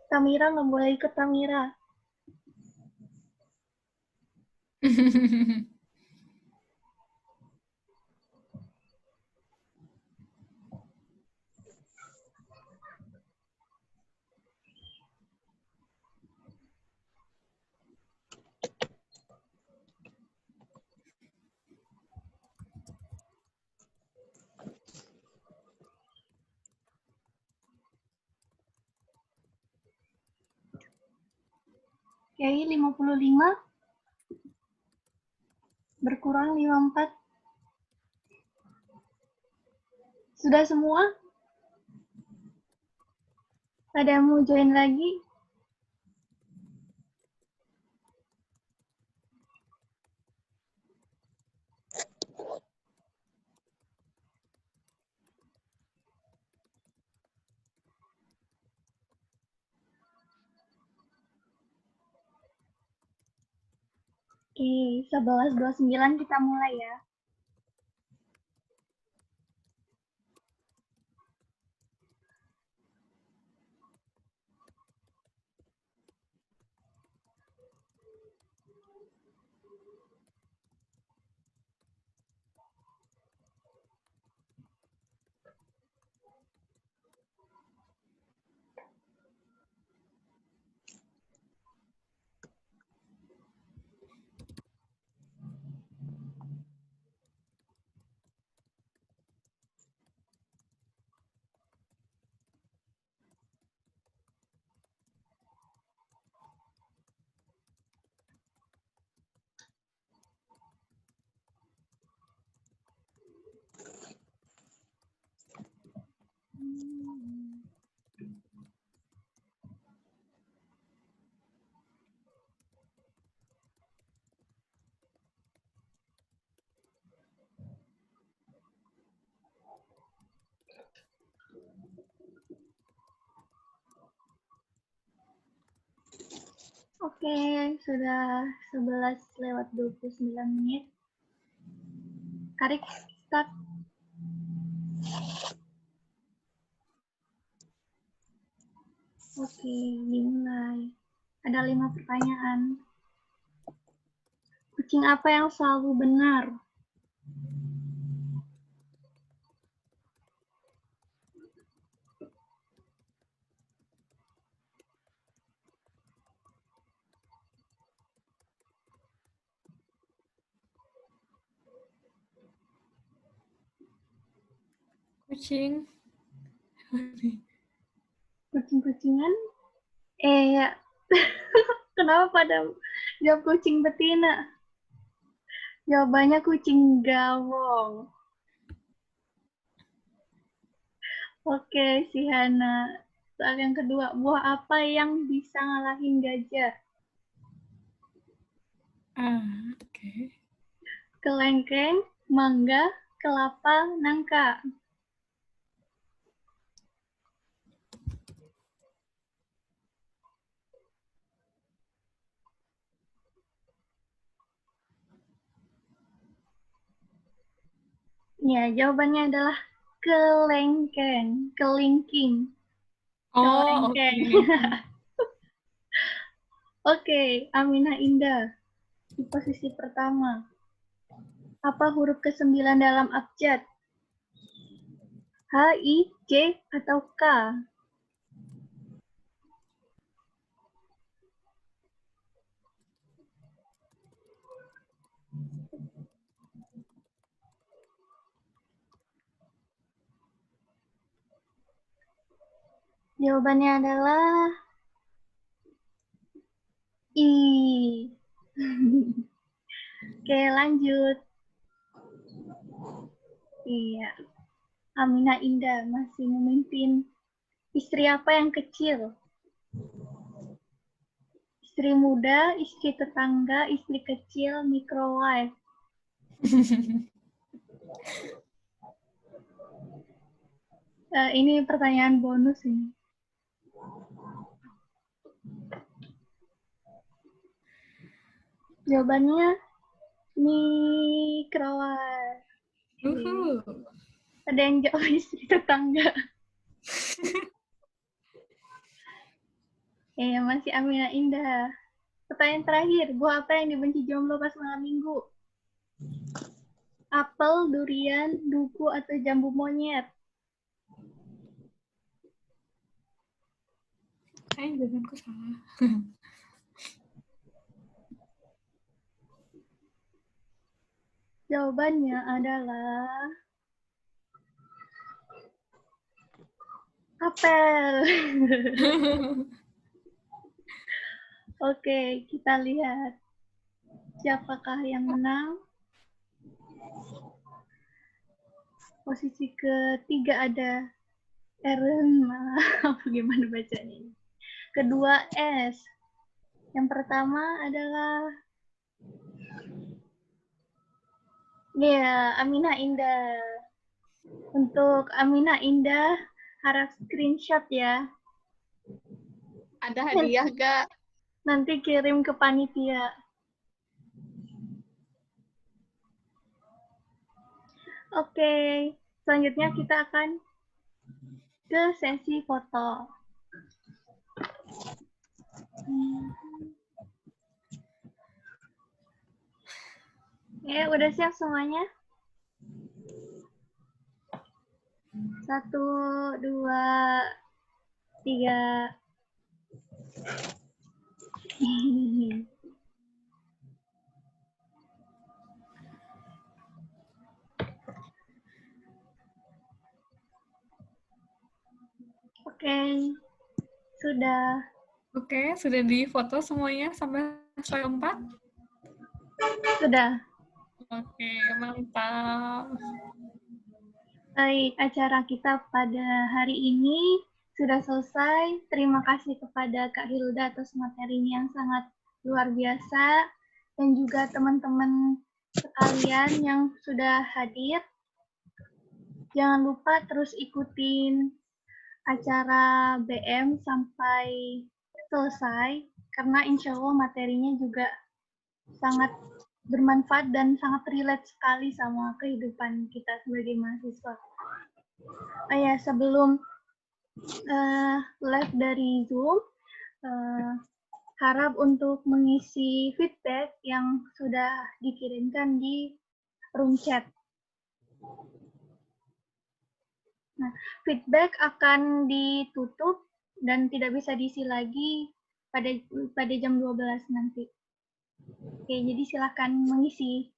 Tamira nggak boleh ikut Tamira. Oke, Oke, 55. Berkurang 54. Sudah semua? Ada yang mau join lagi? Oke, 11.29 kita mulai ya. Oke, sudah 11:29. Karik, start. Oke, dimulai. Ada 5 pertanyaan. Kucing apa yang selalu benar? Kucing. Kucing-kucingan? Ya. Kenapa pada jawab kucing betina? Jawabannya kucing gawong. Oke, si Hana. Soal yang kedua, buah apa yang bisa ngalahin gajah? Oke. Kelengkeng, mangga, kelapa, nangka. Ya, jawabannya adalah kelengkeng, kelingking. Oh, oke. Kelengkeng. Oke, Aminah Indah. Di posisi pertama. Apa huruf ke-9 dalam abjad? H, I, J, atau K? Jawabannya adalah I. Oke, lanjut. Iya. Aminah Indah masih memimpin. Istri apa yang kecil? Istri muda, istri tetangga, istri kecil, microwave. Ini pertanyaan bonus ini. Jawabannya microwave. Ada yang jawab istri tetangga. Masih Aminah Indah. Pertanyaan terakhir, buah apa yang dibenci jomblo pas malam minggu? Apel, durian, duku, atau jambu monyet? Kayaknya jawabanku salah. Jawabannya adalah apel. Oke, kita lihat siapakah yang menang. Posisi ketiga ada bagaimana bacanya ini? Kedua S. Yang pertama adalah Aminah Indah. Untuk Aminah Indah harap screenshot ya. Ada hadiah gak? Nanti kirim ke panitia. Oke, selanjutnya kita akan ke sesi foto. Udah siap semuanya? 1, 2, 3. Oke, sudah. Oke, sudah difoto semuanya sampai 4? Sudah. Oke, mantap. Baik, acara kita pada hari ini sudah selesai. Terima kasih kepada Kak Hilda atas materinya yang sangat luar biasa. Dan juga teman-teman sekalian yang sudah hadir. Jangan lupa terus ikutin acara BM sampai selesai. Karena insya Allah materinya juga sangat bermanfaat dan sangat relate sekali sama kehidupan kita sebagai mahasiswa. Sebelum live dari Zoom, harap untuk mengisi feedback yang sudah dikirimkan di room chat. Nah, feedback akan ditutup dan tidak bisa diisi lagi pada jam 12 nanti. Oke, jadi silakan mengisi.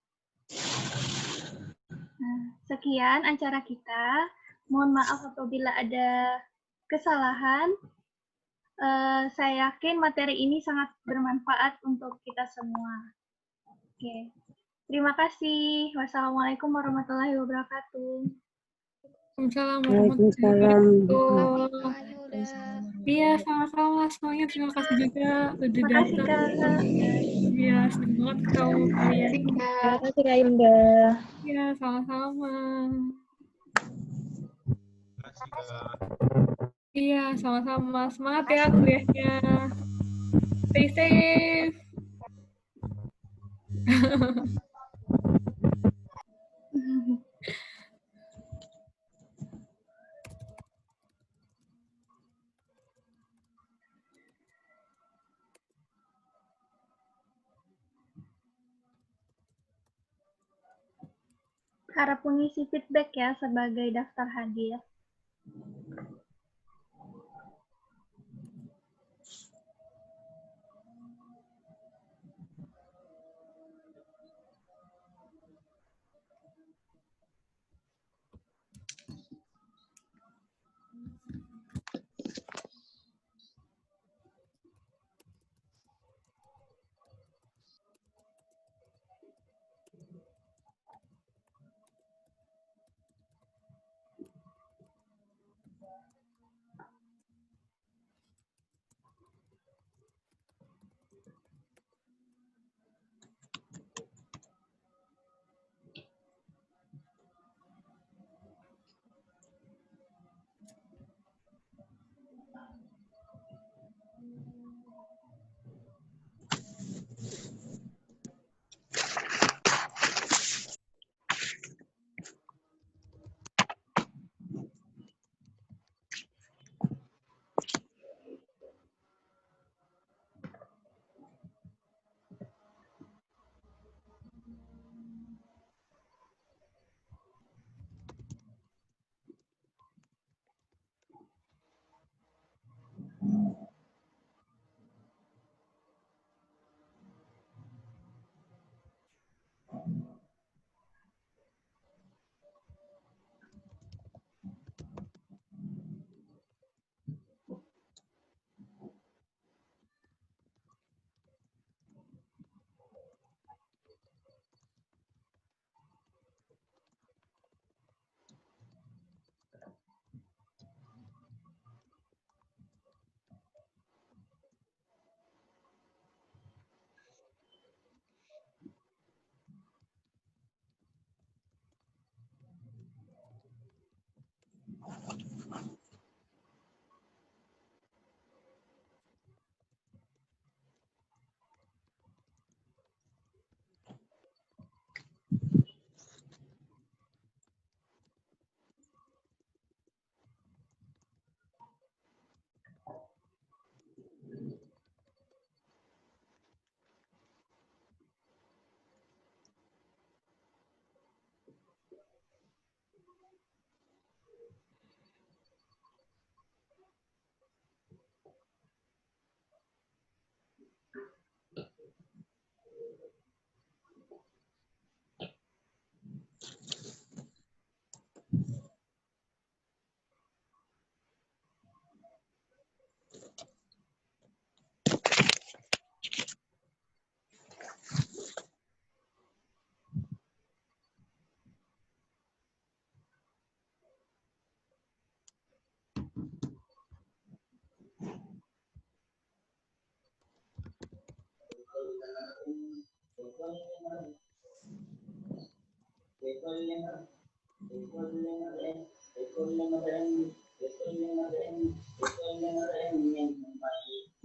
Nah, sekian acara kita. Mohon maaf apabila ada kesalahan. Saya yakin materi ini sangat bermanfaat untuk kita semua. Oke, terima kasih. Wassalamualaikum warahmatullahi wabarakatuh. Waalaikumsalam warahmatullahi wabarakatuh. Iya, sama-sama semuanya. Terima kasih juga udah datang. Iya, senang banget ketemu kalian. Terima kasih Kak Hilda. Iya, sama-sama. Iya, sama-sama. Semangat ya kuliahnya. Stay safe. Harap mengisi feedback ya sebagai daftar hadiah.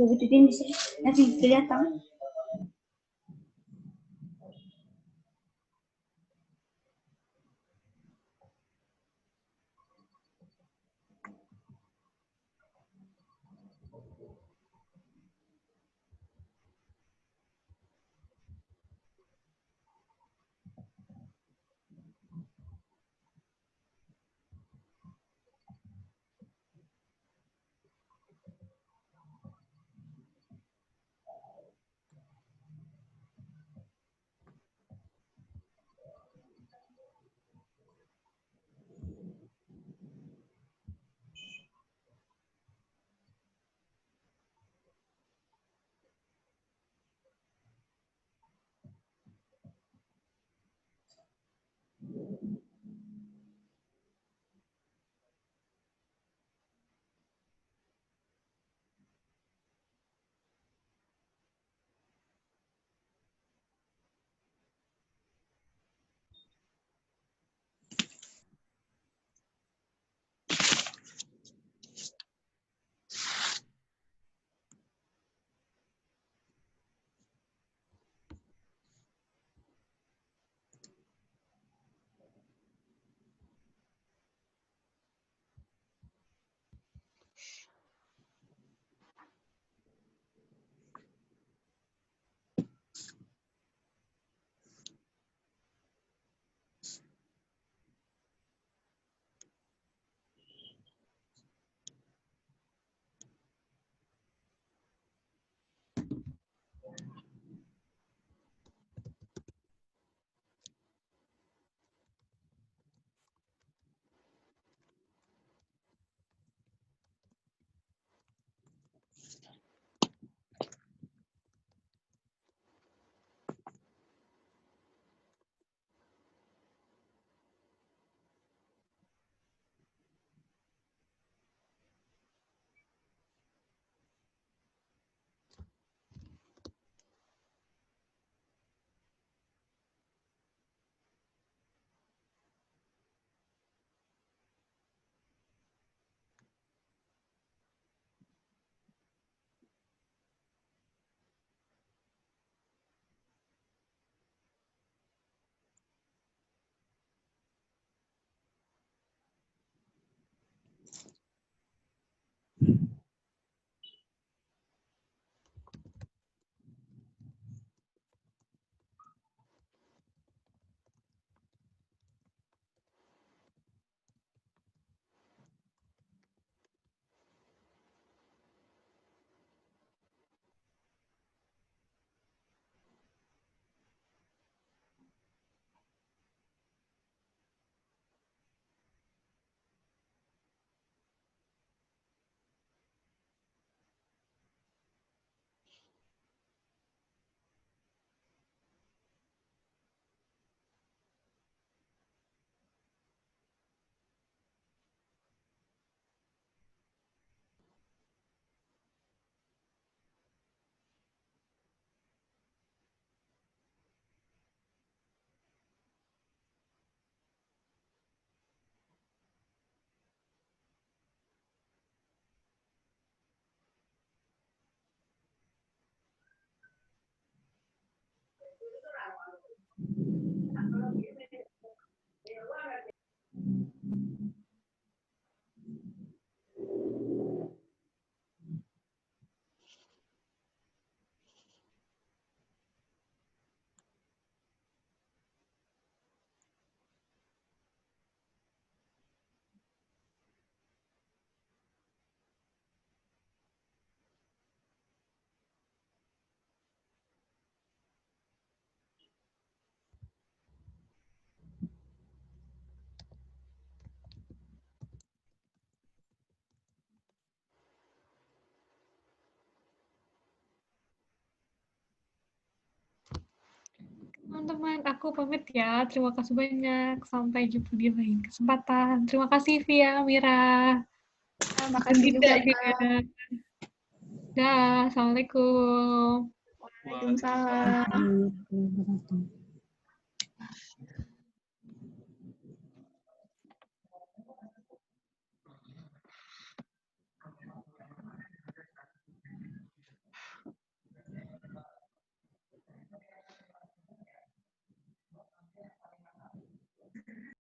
Jadi titin bisa nanti kelihatan. Teman-teman, aku pamit ya. Terima kasih banyak. Sampai jumpa di lain kesempatan. Terima kasih Via, Mira. Makasih juga, Dah, Assalamualaikum. Waalaikumsalam.